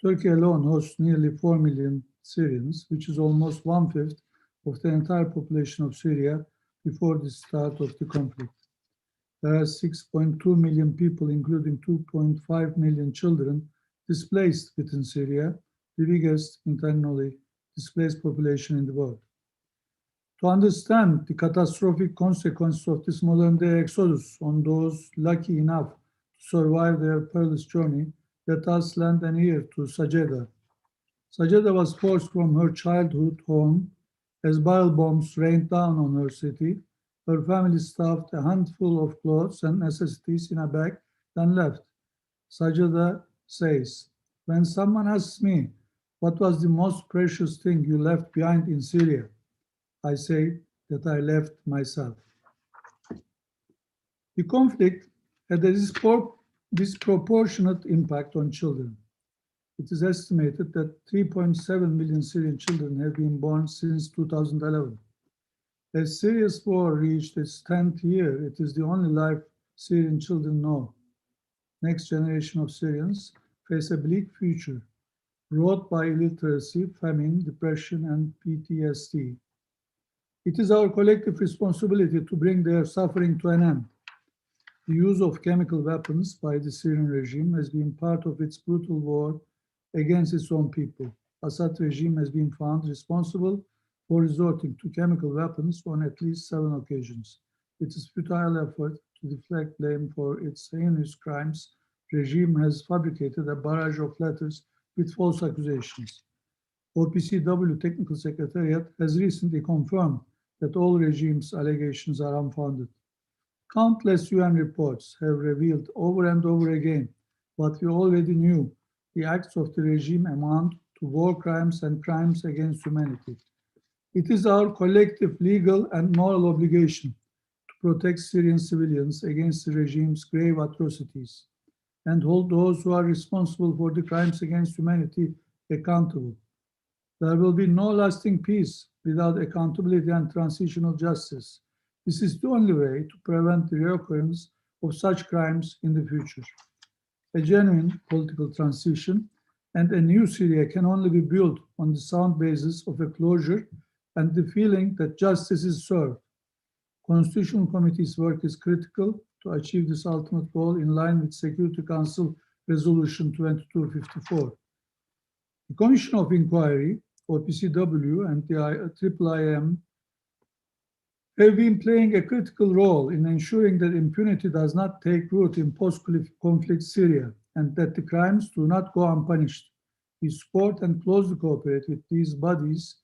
Turkey alone hosts nearly 4 million Syrians, which is almost 1/5 of the entire population of Syria before the start of the conflict. There are 6.2 million people, including 2.5 million children, displaced within Syria, the biggest internally displaced population in the world. To understand the catastrophic consequences of this modern-day exodus on those lucky enough to survive their perilous journey, let us lend an ear to Sajeda. Sajeda was forced from her childhood home as barrel bombs rained down on her city. Her family stuffed a handful of clothes and necessities in a bag, then left. Sajeda says, "When someone asks me, what was the most precious thing you left behind in Syria? I say that I left myself." The conflict had a disproportionate impact on children. It is estimated that 3.7 million Syrian children have been born since 2011. As Syria's war reached its 10th year, it is the only life Syrian children know. Next generation of Syrians face a bleak future, wrought by illiteracy, famine, depression, and PTSD. It is our collective responsibility to bring their suffering to an end. The use of chemical weapons by the Syrian regime has been part of its brutal war against its own people. Assad regime has been found responsible for resorting to chemical weapons on at least 7 occasions. It is a futile effort to deflect blame for its heinous crimes. Regime has fabricated a barrage of letters with false accusations. OPCW Technical Secretariat has recently confirmed that all regime's allegations are unfounded. Countless UN reports have revealed over and over again what we already knew: the acts of the regime amount to war crimes and crimes against humanity. It is our collective legal and moral obligation to protect Syrian civilians against the regime's grave atrocities and hold those who are responsible for the crimes against humanity accountable. There will be no lasting peace without accountability and transitional justice. This is the only way to prevent the reoccurrence of such crimes in the future. A genuine political transition and a new Syria can only be built on the sound basis of a closure and the feeling that justice is served. Constitutional Committee's work is critical to achieve this ultimate goal in line with Security Council Resolution 2254. The Commission of Inquiry, OPCW, and the IIIM have been playing a critical role in ensuring that impunity does not take root in post-conflict Syria and that the crimes do not go unpunished. We support and closely cooperate with these bodies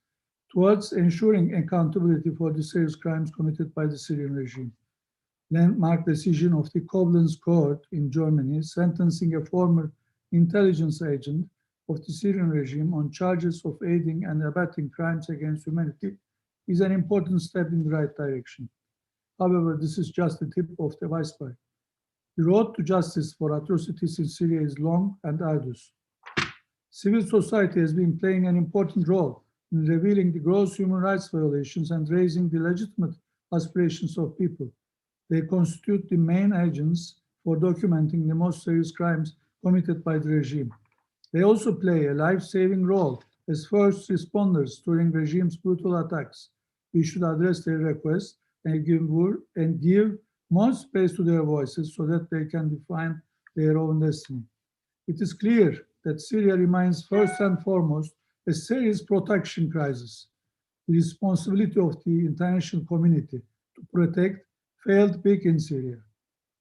towards ensuring accountability for the serious crimes committed by the Syrian regime. Landmark decision of the Koblenz Court in Germany sentencing a former intelligence agent of the Syrian regime on charges of aiding and abetting crimes against humanity is an important step in the right direction. However, this is just the tip of the iceberg. The road to justice for atrocities in Syria is long and arduous. Civil society has been playing an important role in revealing the gross human rights violations and raising the legitimate aspirations of people. They constitute the main agents for documenting the most serious crimes committed by the regime. They also play a life-saving role as first responders during regime's brutal attacks. We should address their requests and give more space to their voices so that they can define their own destiny. It is clear that Syria remains first and foremost a serious protection crisis. The responsibility of the international community to protect failed big in Syria.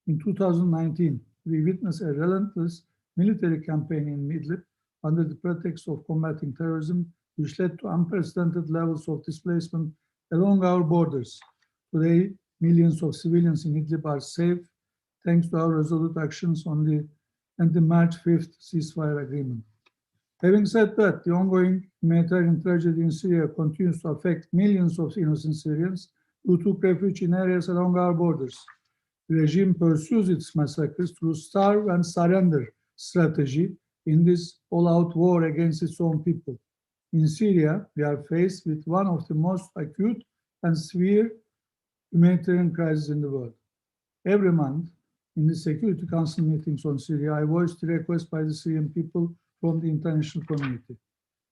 In 2019, we witnessed a relentless military campaign in Idlib under the pretext of combating terrorism, which led to unprecedented levels of displacement along our borders. Today, millions of civilians in Idlib are safe thanks to our resolute actions on the March 5th ceasefire agreement. Having said that, the ongoing humanitarian tragedy in Syria continues to affect millions of innocent Syrians who took refuge in areas along our borders. The regime pursues its massacres through starve and surrender strategy in this all-out war against its own people. In Syria, we are faced with one of the most acute and severe humanitarian crises in the world. Every month, in the Security Council meetings on Syria, I voiced the request by the Syrian people from the international community.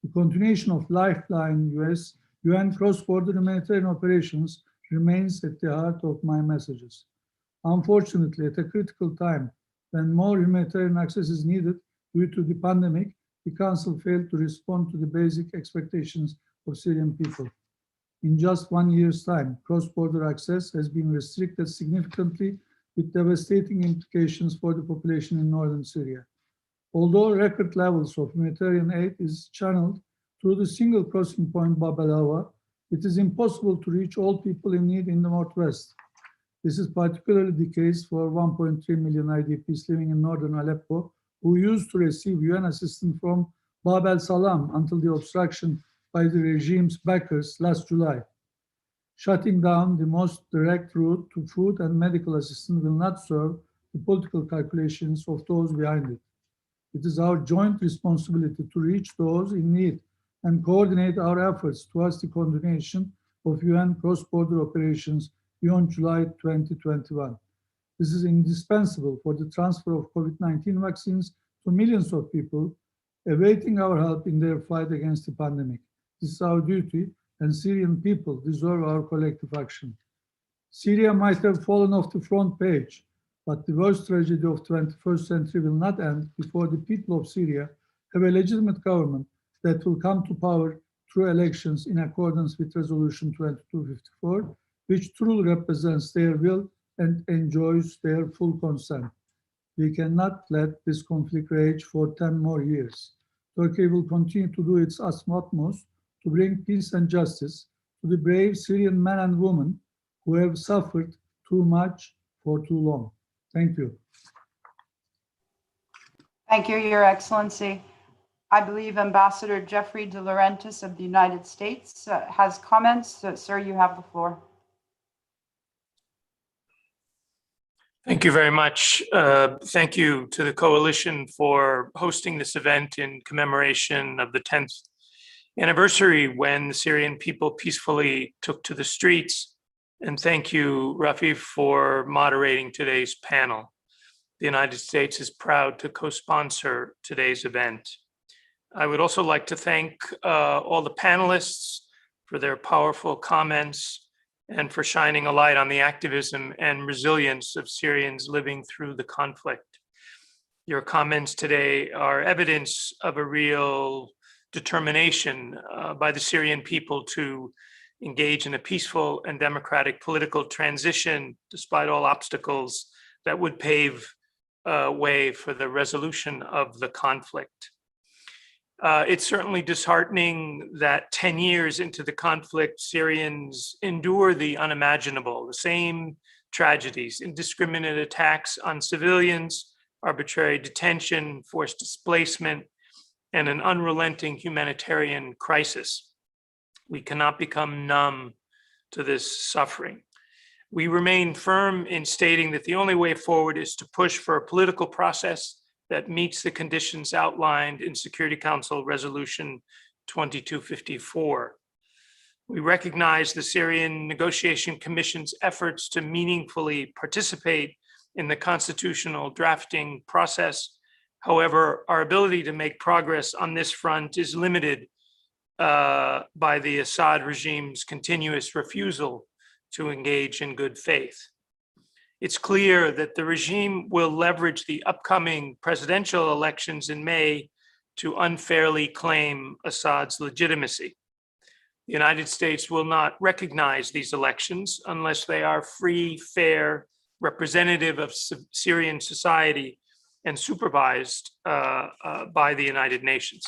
The continuation of lifeline UN cross-border humanitarian operations remains at the heart of my messages. Unfortunately, at a critical time, when more humanitarian access is needed due to the pandemic, the Council failed to respond to the basic expectations of Syrian people. In just 1 year's time, cross-border access has been restricted significantly with devastating implications for the population in northern Syria. Although record levels of humanitarian aid is channeled through the single crossing point Bab el-Awa, it is impossible to reach all people in need in the northwest. This is particularly the case for 1.3 million IDPs living in northern Aleppo, who used to receive UN assistance from Bab el-Salam until the obstruction by the regime's backers last July. Shutting down the most direct route to food and medical assistance will not serve the political calculations of those behind it. It is our joint responsibility to reach those in need and coordinate our efforts towards the continuation of UN cross-border operations beyond July 2021. This is indispensable for the transfer of COVID-19 vaccines to millions of people awaiting our help in their fight against the pandemic. This is our duty, and Syrian people deserve our collective action. Syria might have fallen off the front page, but the worst tragedy of the 21st century will not end before the people of Syria have a legitimate government that will come to power through elections in accordance with Resolution 2254, which truly represents their will and enjoys their full consent. We cannot let this conflict rage for 10 more years. Turkey will continue to do its utmost to bring peace and justice to the brave Syrian men and women who have suffered too much for too long. Thank you. Thank you, Your Excellency. I believe Ambassador Jeffrey De Laurentiis of the United States has comments. Sir, you have the floor. Thank you very much. Thank you to the coalition for hosting this event in commemoration of the 10th anniversary when the Syrian people peacefully took to the streets. And thank you, Rafi, for moderating today's panel. The United States is proud to co-sponsor today's event. I would also like to thank all the panelists for their powerful comments and for shining a light on the activism and resilience of Syrians living through the conflict. Your comments today are evidence of a real determination by the Syrian people to engage in a peaceful and democratic political transition, despite all obstacles that would pave way for the resolution of the conflict. It's certainly disheartening that 10 years into the conflict, Syrians endure the unimaginable, the same tragedies, indiscriminate attacks on civilians, arbitrary detention, forced displacement, and an unrelenting humanitarian crisis. We cannot become numb to this suffering. We remain firm in stating that the only way forward is to push for a political process that meets the conditions outlined in Security Council Resolution 2254. We recognize the Syrian Negotiation Commission's efforts to meaningfully participate in the constitutional drafting process. However, our ability to make progress on this front is limited by the Assad regime's continuous refusal to engage in good faith. It's clear that the regime will leverage the upcoming presidential elections in May to unfairly claim Assad's legitimacy. The United States will not recognize these elections unless they are free, fair, representative of Syrian society and supervised by the United Nations.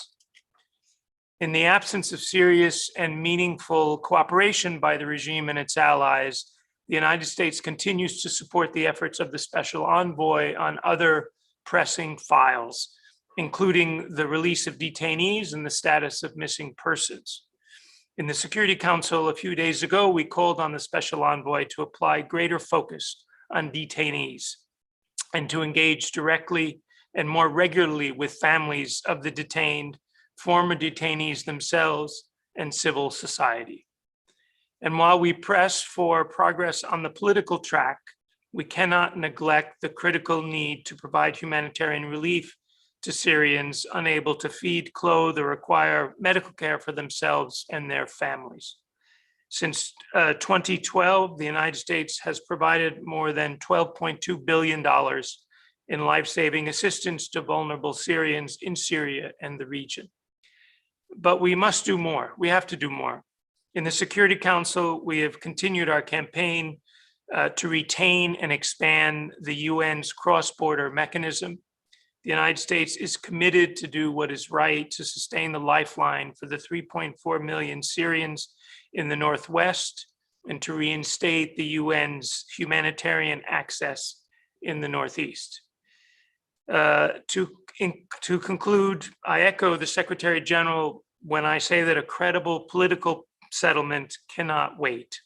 In the absence of serious and meaningful cooperation by the regime and its allies, the United States continues to support the efforts of the Special Envoy on other pressing files, including the release of detainees and the status of missing persons. In the Security Council a few days ago, we called on the Special Envoy to apply greater focus on detainees and to engage directly and more regularly with families of the detained, former detainees themselves, and civil society. And while we press for progress on the political track, we cannot neglect the critical need to provide humanitarian relief to Syrians unable to feed, clothe, or require medical care for themselves and their families. Since 2012, the United States has provided more than $12.2 billion in life-saving assistance to vulnerable Syrians in Syria and the region. But we must do more. We have to do more. In the Security Council, we have continued our campaign to retain and expand the UN's cross-border mechanism. The United States is committed to do what is right to sustain the lifeline for the 3.4 million Syrians in the Northwest and to reinstate the UN's humanitarian access in the Northeast. To conclude, I echo the Secretary General when I say that a credible political settlement cannot wait.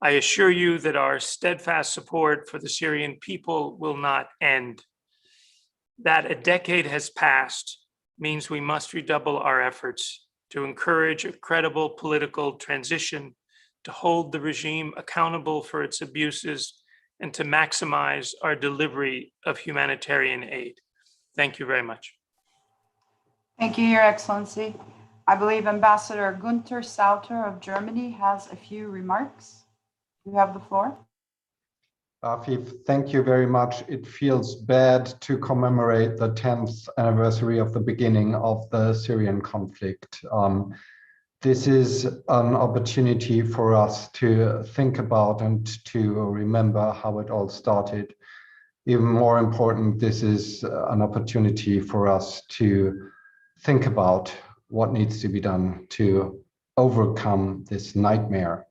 I assure you that our steadfast support for the Syrian people will not end. That a decade has passed means we must redouble our efforts to encourage a credible political transition, to hold the regime accountable for its abuses, and to maximize our delivery of humanitarian aid. Thank you very much. Thank you, Your Excellency. I believe Ambassador Günther Sauter of Germany has a few remarks. You have the floor. Afif, thank you very much. It feels bad to commemorate the 10th anniversary of the beginning of the Syrian conflict. This is an opportunity for us to think about and to remember how it all started. Even more important, this is an opportunity for us to think about what needs to be done to overcome this nightmare.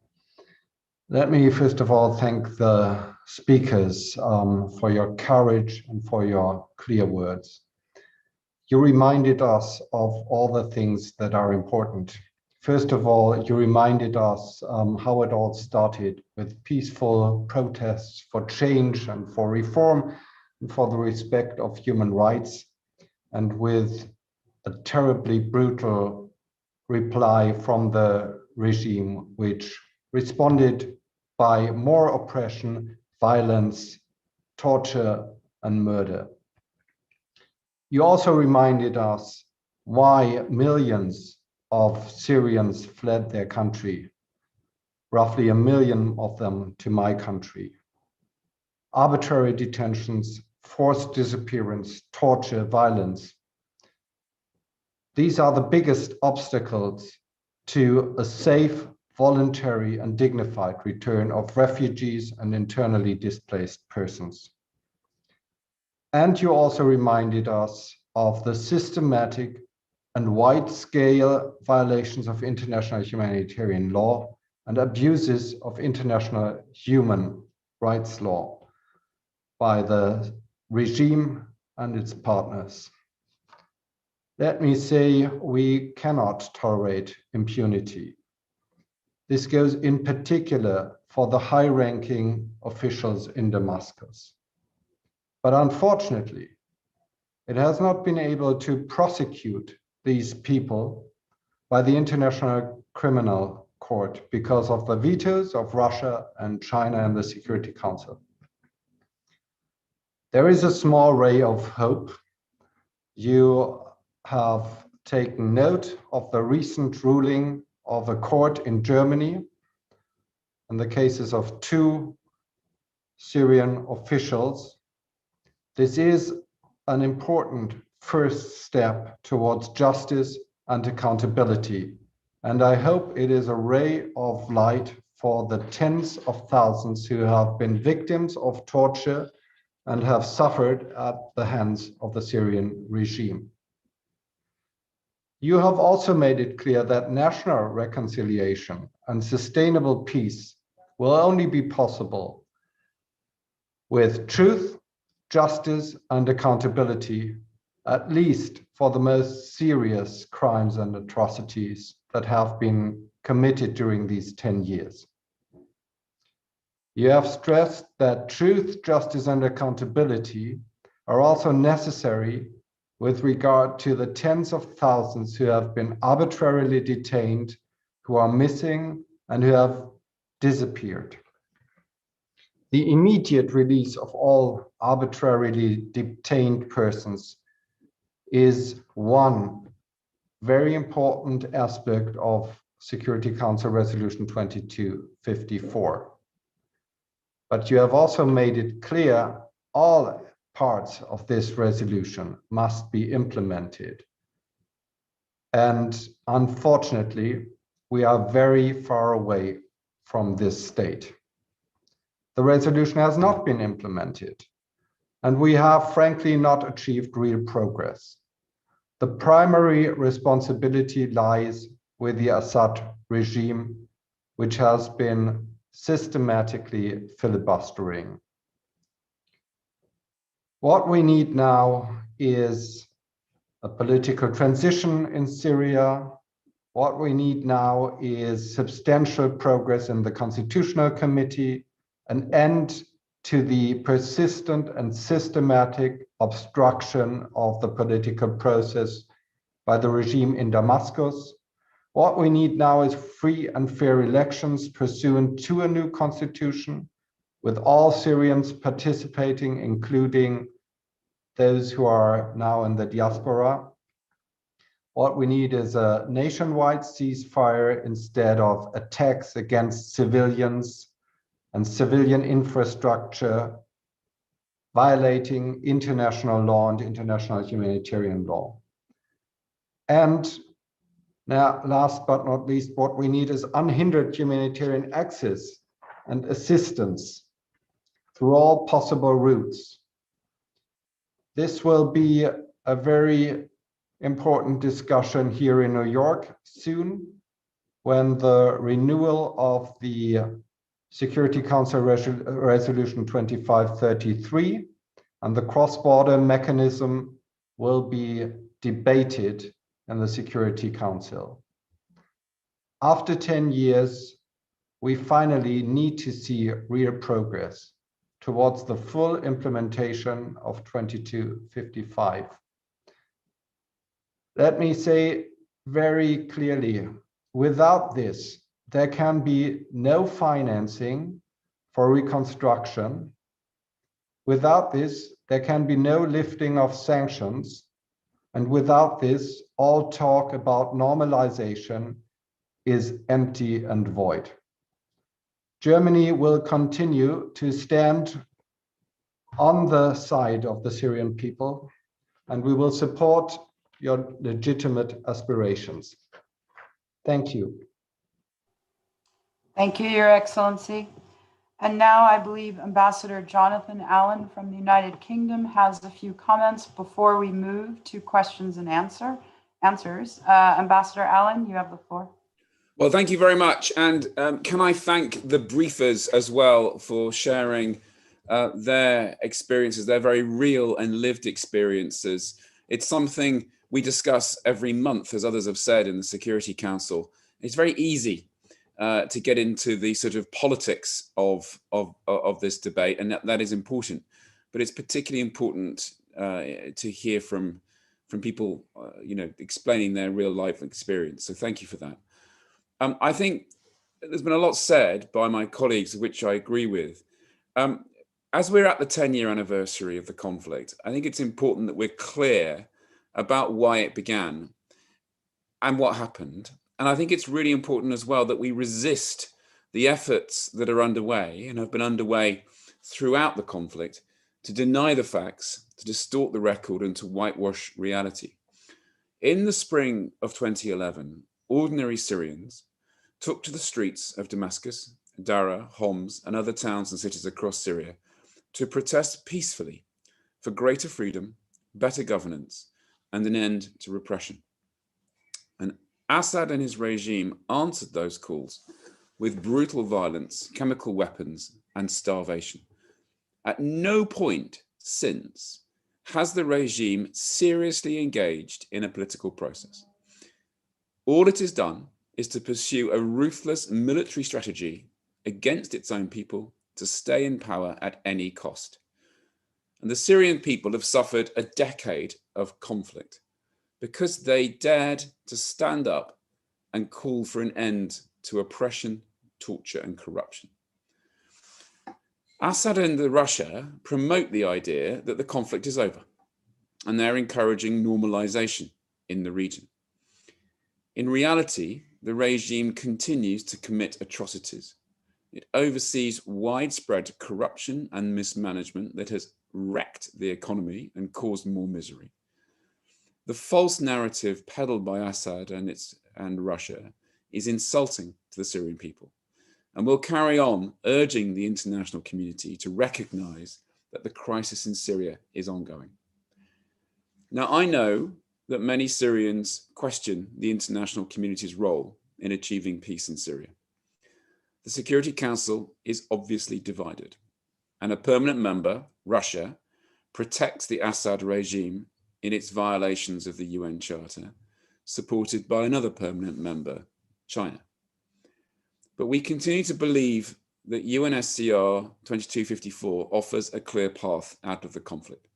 Let me first of all thank the speakers for your courage and for your clear words. You reminded us of all the things that are important. First of all, you reminded us how it all started with peaceful protests for change and for reform and for the respect of human rights, and with a terribly brutal reply from the regime, which responded by more oppression, violence, torture, and murder. You also reminded us why millions of Syrians fled their country, roughly 1 million of them to my country. Arbitrary detentions, forced disappearance, torture, violence. These are the biggest obstacles to a safe, voluntary, and dignified return of refugees and internally displaced persons. And you also reminded us of the systematic and wide-scale violations of international humanitarian law and abuses of international human rights law by the regime and its partners. Let me say we cannot tolerate impunity. This goes in particular for the high-ranking officials in Damascus. But unfortunately, it has not been able to prosecute these people by the International Criminal Court because of the vetoes of Russia and China and the Security Council. There is a small ray of hope. You have taken note of the recent ruling of a court in Germany in the cases of 2 Syrian officials. This is an important first step towards justice and accountability, and I hope it is a ray of light for the tens of thousands who have been victims of torture and have suffered at the hands of the Syrian regime. You have also made it clear that national reconciliation and sustainable peace will only be possible with truth, justice, and accountability, at least for the most serious crimes and atrocities that have been committed during these 10 years. You have stressed that truth, justice, and accountability are also necessary with regard to the tens of thousands who have been arbitrarily detained, who are missing, and who have disappeared. The immediate release of all arbitrarily detained persons is one very important aspect of Security Council Resolution 2254. But you have also made it clear all parts of this resolution must be implemented. And unfortunately, we are very far away from this state. The resolution has not been implemented, and we have frankly not achieved real progress. The primary responsibility lies with the Assad regime, which has been systematically filibustering. What we need now is a political transition in Syria. What we need now is substantial progress in the Constitutional Committee, an end to the persistent and systematic obstruction of the political process by the regime in Damascus. What we need now is free and fair elections pursuant to a new constitution, with all Syrians participating, including those who are now in the diaspora. What we need is a nationwide ceasefire instead of attacks against civilians and civilian infrastructure, violating international law and international humanitarian law. And now, last but not least, what we need is unhindered humanitarian access and assistance through all possible routes. This will be a very important discussion here in New York soon, when the renewal of the Security Council Resolution 2533 and the cross-border mechanism will be debated in the Security Council. After 10 years, we finally need to see real progress towards the full implementation of 2255. Let me say very clearly, without this, there can be no financing for reconstruction. Without this, there can be no lifting of sanctions. And without this, all talk about normalization is empty and void. Germany will continue to stand on the side of the Syrian people, and we will support your legitimate aspirations. Thank you. Thank you, Your Excellency. And now I believe Ambassador Jonathan Allen from the United Kingdom has a few comments before we move to questions and answers. Ambassador Allen, you have the floor. Well, thank you very much. And can I thank the briefers as well for sharing their experiences, their very real and lived experiences. It's something we discuss every month, as others have said, in the Security Council. It's very easy to get into the sort of politics of this debate, and that is important. But it's particularly important to hear from people, explaining their real life experience. So thank you for that. I think there's been a lot said by my colleagues, which I agree with. As we're at the 10-year anniversary of the conflict, I think it's important that we're clear about why it began and what happened. And I think it's really important as well that we resist the efforts that are underway and have been underway throughout the conflict to deny the facts, to distort the record, and to whitewash reality. In the spring of 2011, ordinary Syrians took to the streets of Damascus, Dara, Homs, and other towns and cities across Syria to protest peacefully for greater freedom, better governance, and an end to repression. And Assad and his regime answered those calls with brutal violence, chemical weapons, and starvation. At no point since has the regime seriously engaged in a political process. All it has done is to pursue a ruthless military strategy against its own people to stay in power at any cost. And the Syrian people have suffered a decade of conflict because they dared to stand up and call for an end to oppression, torture, and corruption. Assad and Russia promote the idea that the conflict is over, and they're encouraging normalization in the region. In reality, the regime continues to commit atrocities. It oversees widespread corruption and mismanagement that has wrecked the economy and caused more misery. The false narrative peddled by Assad and Russia is insulting to the Syrian people, and will carry on urging the international community to recognize that the crisis in Syria is ongoing. Now, I know that many Syrians question the international community's role in achieving peace in Syria. The Security Council is obviously divided, and a permanent member, Russia, protects the Assad regime in its violations of the UN Charter, supported by another permanent member, China. But we continue to believe that UNSCR 2254 offers a clear path out of the conflict.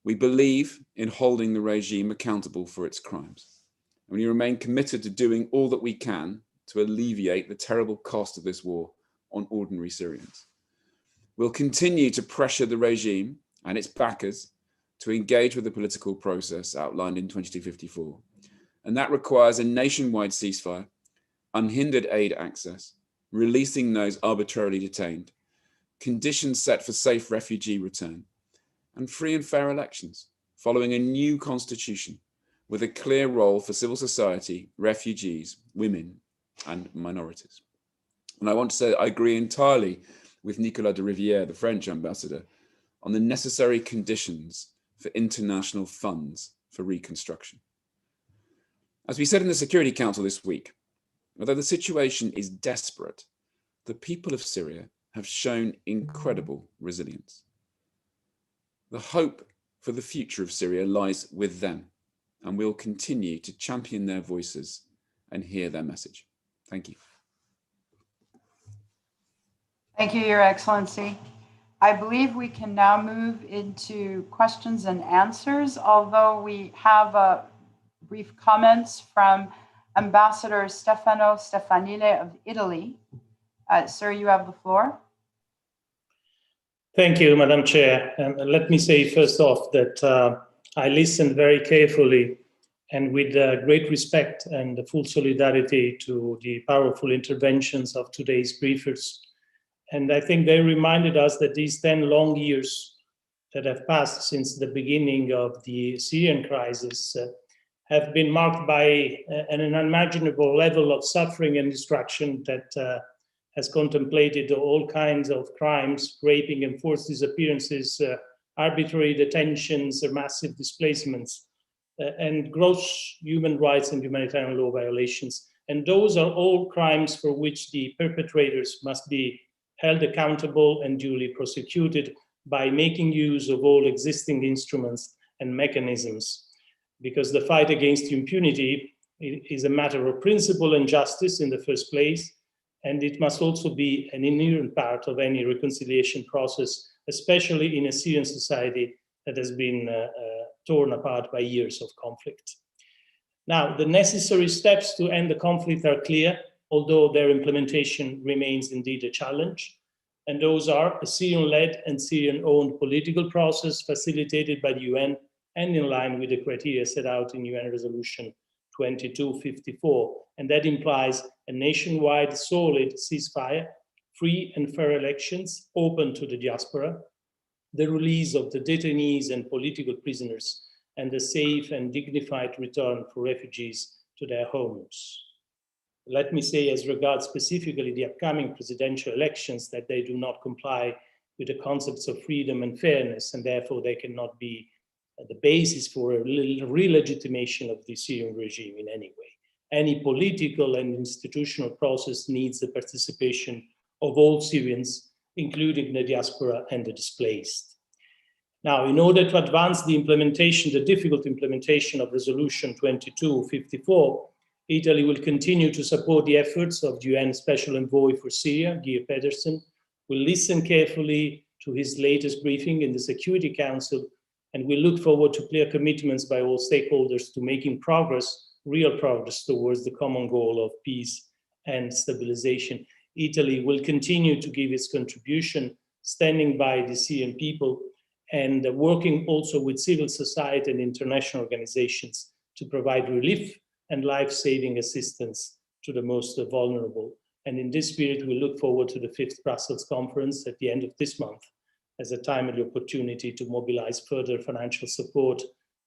We believe in holding the regime accountable for its crimes, and we remain committed to doing all that we can to alleviate the terrible cost of this war on ordinary Syrians. We'll continue to pressure the regime and its backers to engage with the political process outlined in 2254, and that requires a nationwide ceasefire, unhindered aid access, releasing those arbitrarily detained, conditions set for safe refugee return, and free and fair elections, following a new constitution with a clear role for civil society, refugees, women, and minorities. And I want to say that I agree entirely with Nicolas de Rivière, the French ambassador, on the necessary conditions for international funds for reconstruction. As we said in the Security Council this week, although the situation is desperate, the people of Syria have shown incredible resilience. The hope for the future of Syria lies with them, and we'll continue to champion their voices and hear their message. Thank you. Thank you, Your Excellency. I believe we can now move into questions and answers, although we have brief comments from Ambassador Stefano Stefanile of Italy. Sir, you have the floor. Thank you, Madam Chair. And let me say first off that I listened very carefully and with great respect and full solidarity to the powerful interventions of today's briefers. And I think they reminded us that these 10 long years that have passed since the beginning of the Syrian crisis have been marked by an unimaginable level of suffering and destruction that has contemplated all kinds of crimes, raping and forced disappearances, arbitrary detentions, massive displacements, and gross human rights and humanitarian law violations. And those are all crimes for which the perpetrators must be held accountable and duly prosecuted by making use of all existing instruments and mechanisms. Because the fight against impunity is a matter of principle and justice in the first place, and it must also be an inherent part of any reconciliation process, especially in a Syrian society that has been torn apart by years of conflict. Now, the necessary steps to end the conflict are clear, although their implementation remains indeed a challenge. And those are a Syrian-led and Syrian-owned political process facilitated by the UN and in line with the criteria set out in UN Resolution 2254. And that implies a nationwide solid ceasefire, free and fair elections open to the diaspora, the release of the detainees and political prisoners, and the safe and dignified return for refugees to their homes. Let me say, as regards specifically the upcoming presidential elections, that they do not comply with the concepts of freedom and fairness, and therefore they cannot be the basis for a re-legitimation of the Syrian regime in any way. Any political and institutional process needs the participation of all Syrians, including the diaspora and the displaced. Now, in order to advance the implementation, the difficult implementation of Resolution 2254, Italy will continue to support the efforts of the UN Special Envoy for Syria, Geir Pedersen, will listen carefully to his latest briefing in the Security Council, and we look forward to clear commitments by all stakeholders to making progress, real progress towards the common goal of peace and stabilization. Italy will continue to give its contribution, standing by the Syrian people and working also with civil society and international organizations to provide relief and life-saving assistance to the most vulnerable. And in this spirit, we look forward to the 5th Brussels conference at the end of this month as a timely opportunity to mobilize further financial support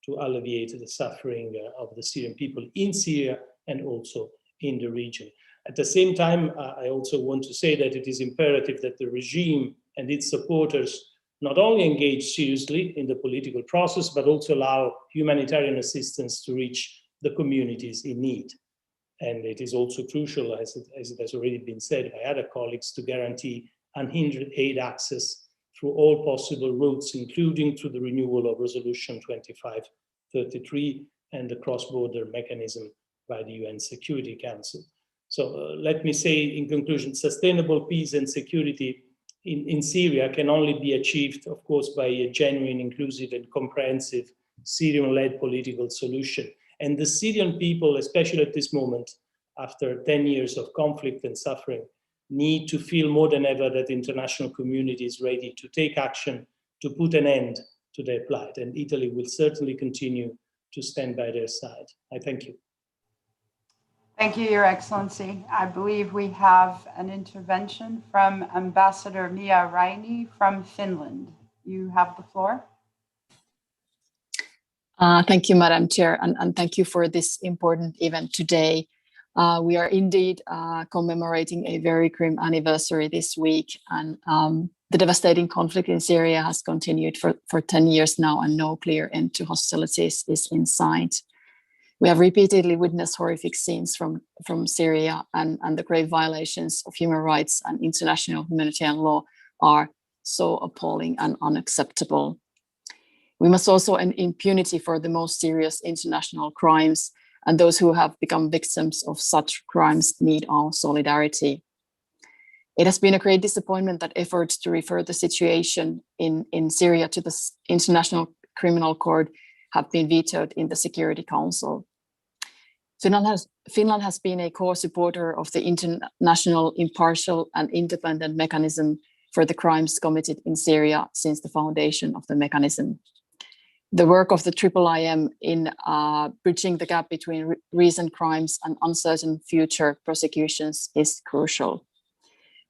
to alleviate the suffering of the Syrian people in Syria and also in the region. At the same time, I also want to say that it is imperative that the regime and its supporters not only engage seriously in the political process, but also allow humanitarian assistance to reach the communities in need. And it is also crucial, as it has already been said by other colleagues, to guarantee unhindered aid access through all possible routes, including through the renewal of Resolution 2533 and the cross-border mechanism by the UN Security Council. So let me say in conclusion, sustainable peace and security in Syria can only be achieved, of course, by a genuine, inclusive and comprehensive Syrian-led political solution. And the Syrian people, especially at this moment, after 10 years of conflict and suffering, need to feel more than ever that the international community is ready to take action to put an end to their plight. And Italy will certainly continue to stand by their side. I thank you. Thank you, Your Excellency. I believe we have an intervention from Ambassador Mia Raini from Finland. You have the floor. Thank you, Madam Chair, and thank you for this important event today. We are indeed commemorating a very grim anniversary this week, and the devastating conflict in Syria has continued for 10 years now, and no clear end to hostilities is in sight. We have repeatedly witnessed horrific scenes from Syria, and the grave violations of human rights and international humanitarian law are so appalling and unacceptable. We must also end impunity for the most serious international crimes, and those who have become victims of such crimes need our solidarity. It has been a great disappointment that efforts to refer the situation in Syria to the International Criminal Court have been vetoed in the Security Council. Finland has been a core supporter of the international, impartial and independent mechanism for the crimes committed in Syria since the foundation of the mechanism. The work of the IIIM in bridging the gap between recent crimes and uncertain future prosecutions is crucial.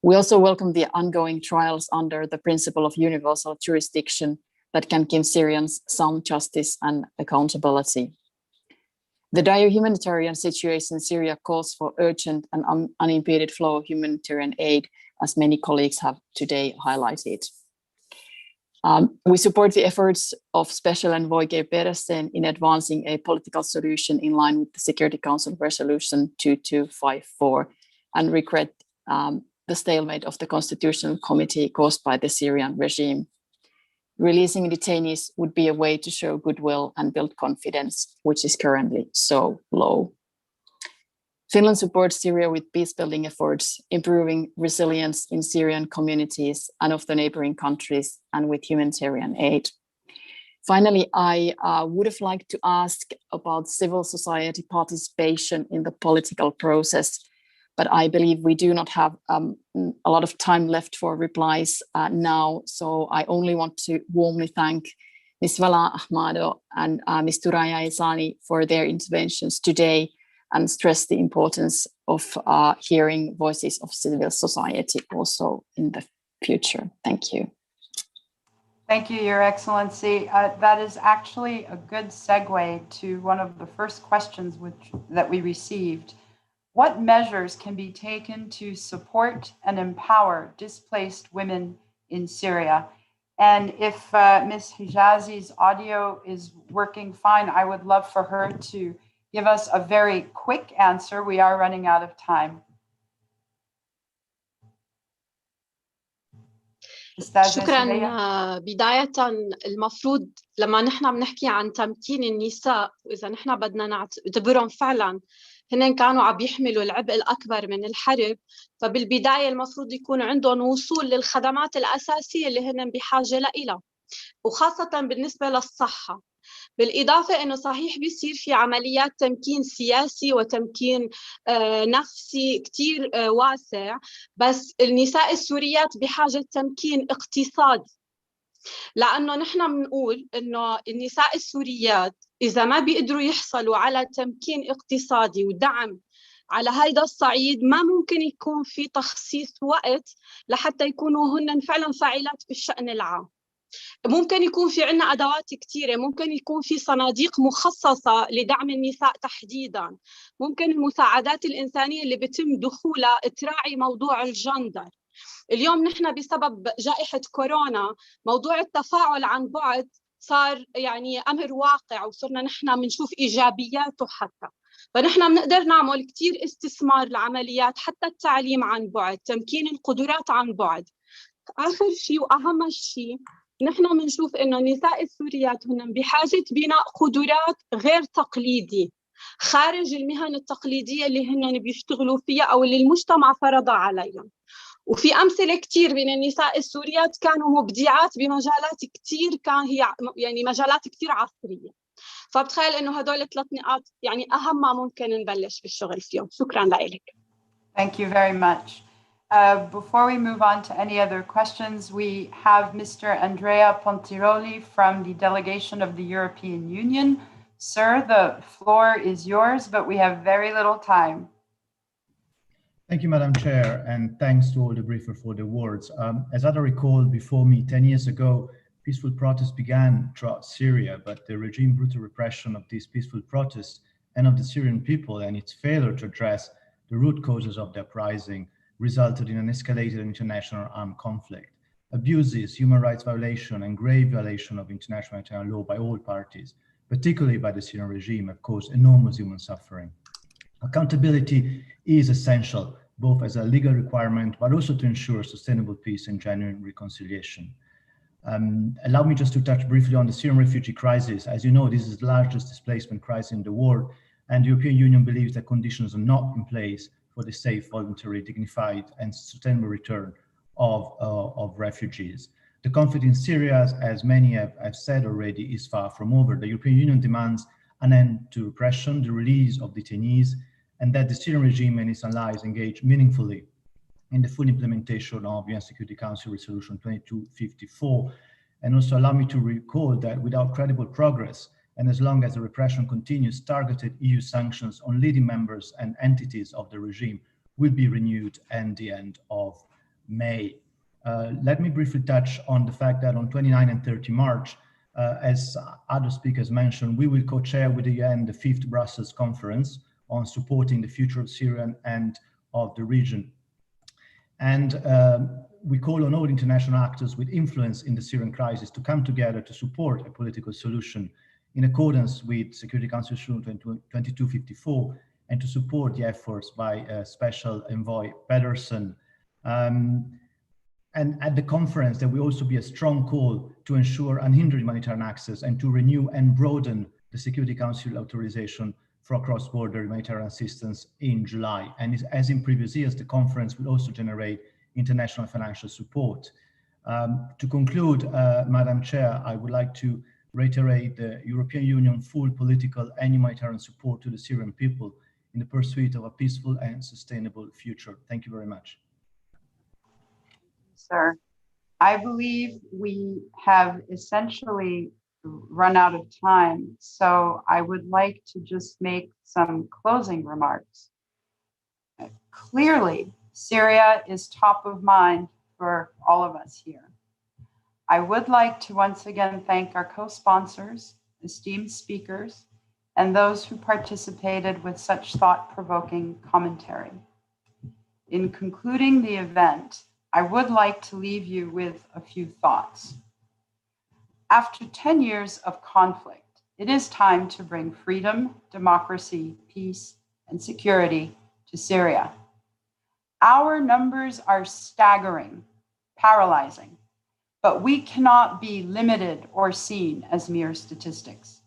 We also welcome the ongoing trials under the principle of universal jurisdiction that can give Syrians some justice and accountability. The dire humanitarian situation in Syria calls for urgent and unimpeded flow of humanitarian aid, as many colleagues have today highlighted. We support the efforts of Special Envoy Geir Pedersen in advancing a political solution in line with the Security Council Resolution 2254 and regret the stalemate of the Constitutional Committee caused by the Syrian regime. Releasing detainees would be a way to show goodwill and build confidence, which is currently so low. Finland supports Syria with peace-building efforts, improving resilience in Syrian communities and of the neighboring countries, and with humanitarian aid. Finally, I would have liked to ask about civil society participation in the political process, but I believe we do not have a lot of time left for replies now, so I only want to warmly thank Ms. Vala Ahmado and Ms. Turaya Esani for their interventions today, and stress the importance of hearing voices of civil society also in the future. Thank you. Thank you, Your Excellency. That is actually a good segue to one of the first questions that we received. What measures can be taken to support and empower displaced women in Syria? And if Ms. Hijazi's audio is working fine, I would love for her to give us a very quick answer. We are running out of time. شكرا. بداية المفروض لما نحن بنحكي عن تمكين النساء، وإذا نحن بدنا نعتبرهم فعلا هن كانوا عم يحملوا العبء الأكبر من الحرب، فبالبداية المفروض يكون عندهم وصول للخدمات الأساسية اللي هن بحاجة لها، وخاصة بالنسبة للصحة. بالإضافة أنه صحيح بيصير في عمليات تمكين سياسي وتمكين نفسي كتير واسع، بس النساء السوريات بحاجة تمكين اقتصادي، لأنه نحن بنقول أنه النساء السوريات إذا ما بيقدروا يحصلوا على تمكين اقتصادي ودعم على هيدا الصعيد، ما ممكن يكون في تخصيص وقت لحتى يكونوا هن فعلا فاعلات بالشأن العام. ممكن يكون في عنا أدوات كتيرة، ممكن يكون في صناديق مخصصة لدعم النساء تحديداً، ممكن المساعدات الإنسانية اللي بتم دخولها تراعي موضوع الجندر. اليوم نحن بسبب جائحة كورونا موضوع التفاعل عن بعد صار يعني أمر واقع، وصرنا نحن بنشوف إيجابياته حتى، فنحن بنقدر نعمل كتير استثمار لعمليات حتى التعليم عن بعد، تمكين القدرات عن بعد. آخر شيء وأهم شيء نحن بنشوف إنه النساء السوريات هن بحاجة بناء قدرات غير تقليدي خارج المهن التقليدية اللي هن بيشتغلوا فيها أو اللي المجتمع فرضها عليهم. وفي أمثلة كتير من النساء السوريات كانوا مبدعات بمجالات كتير كان هي يعني مجالات كتير عصرية. فبتخيل إنه هدول 3 نقاط يعني أهم ما ممكن نبلش بالشغل فيهم. شكراً لك. Thank you very much. Before we move on to any other questions, we have Mr. Andrea Pontiroli from the delegation of the European Union. Sir, the floor is yours, but we have very little time. Thank you, Madam Chair, and thanks to all the briefer for the words. As others recalled before me, 10 years ago, peaceful protests began throughout Syria, but the regime brutal repression of these peaceful protests and of the Syrian people and its failure to address the root causes of the uprising resulted in an escalated international armed conflict. Abuses, human rights violation, and grave violation of international humanitarian law by all parties, particularly by the Syrian regime, have caused enormous human suffering. Accountability is essential, both as a legal requirement, but also to ensure sustainable peace and genuine reconciliation. Allow me just to touch briefly on the Syrian refugee crisis. As you know, this is the largest displacement crisis in the world, and the European Union believes that conditions are not in place for the safe, voluntary, dignified, and sustainable return of refugees. The conflict in Syria, as many have said already, is far from over. The European Union demands an end to repression, the release of detainees, and that the Syrian regime and its allies engage meaningfully in the full implementation of UN Security Council Resolution 2254 And also allow me to recall that without credible progress, and as long as the repression continues, targeted EU sanctions on leading members and entities of the regime will be renewed at the end of May. Let me briefly touch on the fact that on 29 and 30 March, as other speakers mentioned, we will co-chair with the UN the 5th Brussels Conference on supporting the future of Syria and of the region. And we call on all international actors with influence in the Syrian crisis to come together to support a political solution in accordance with Security Council Resolution 2254 and to support the efforts by Special Envoy Pedersen. And at the conference, there will also be a strong call to ensure unhindered humanitarian access and to renew and broaden the Security Council authorization for cross-border humanitarian assistance in July. And as in previous years, the conference will also generate international financial support. To conclude, Madam Chair, I would like to reiterate the European Union full political and humanitarian support to the Syrian people in the pursuit of a peaceful and sustainable future. Thank you very much. Sir, I believe we have essentially run out of time, so I would like to just make some closing remarks. Clearly, Syria is top of mind for all of us here. I would like to once again thank our co-sponsors, esteemed speakers, and those who participated with such thought-provoking commentary. In concluding the event, I would like to leave you with a few thoughts. After 10 years of conflict, it is time to bring freedom, democracy, peace, and security to Syria. Our numbers are staggering, paralyzing, but we cannot be limited or seen as mere statistics.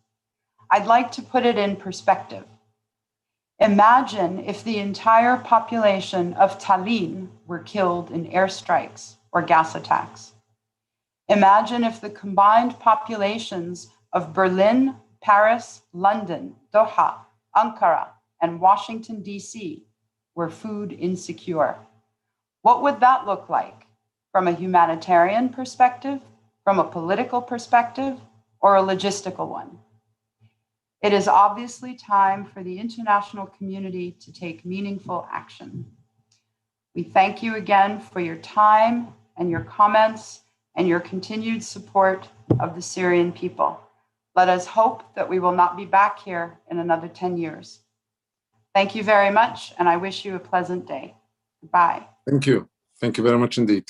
I'd like to put it in perspective. Imagine if the entire population of Tallinn were killed in airstrikes or gas attacks. Imagine if the combined populations of Berlin, Paris, London, Doha, Ankara, and Washington, D.C. were food insecure. What would that look like from a humanitarian perspective, from a political perspective, or a logistical one? It is obviously time for the international community to take meaningful action. We thank you again for your time and your comments and your continued support of the Syrian people. Let us hope that we will not be back here in another 10 years. Thank you very much, and I wish you a pleasant day. Goodbye. Thank you. Thank you very much indeed.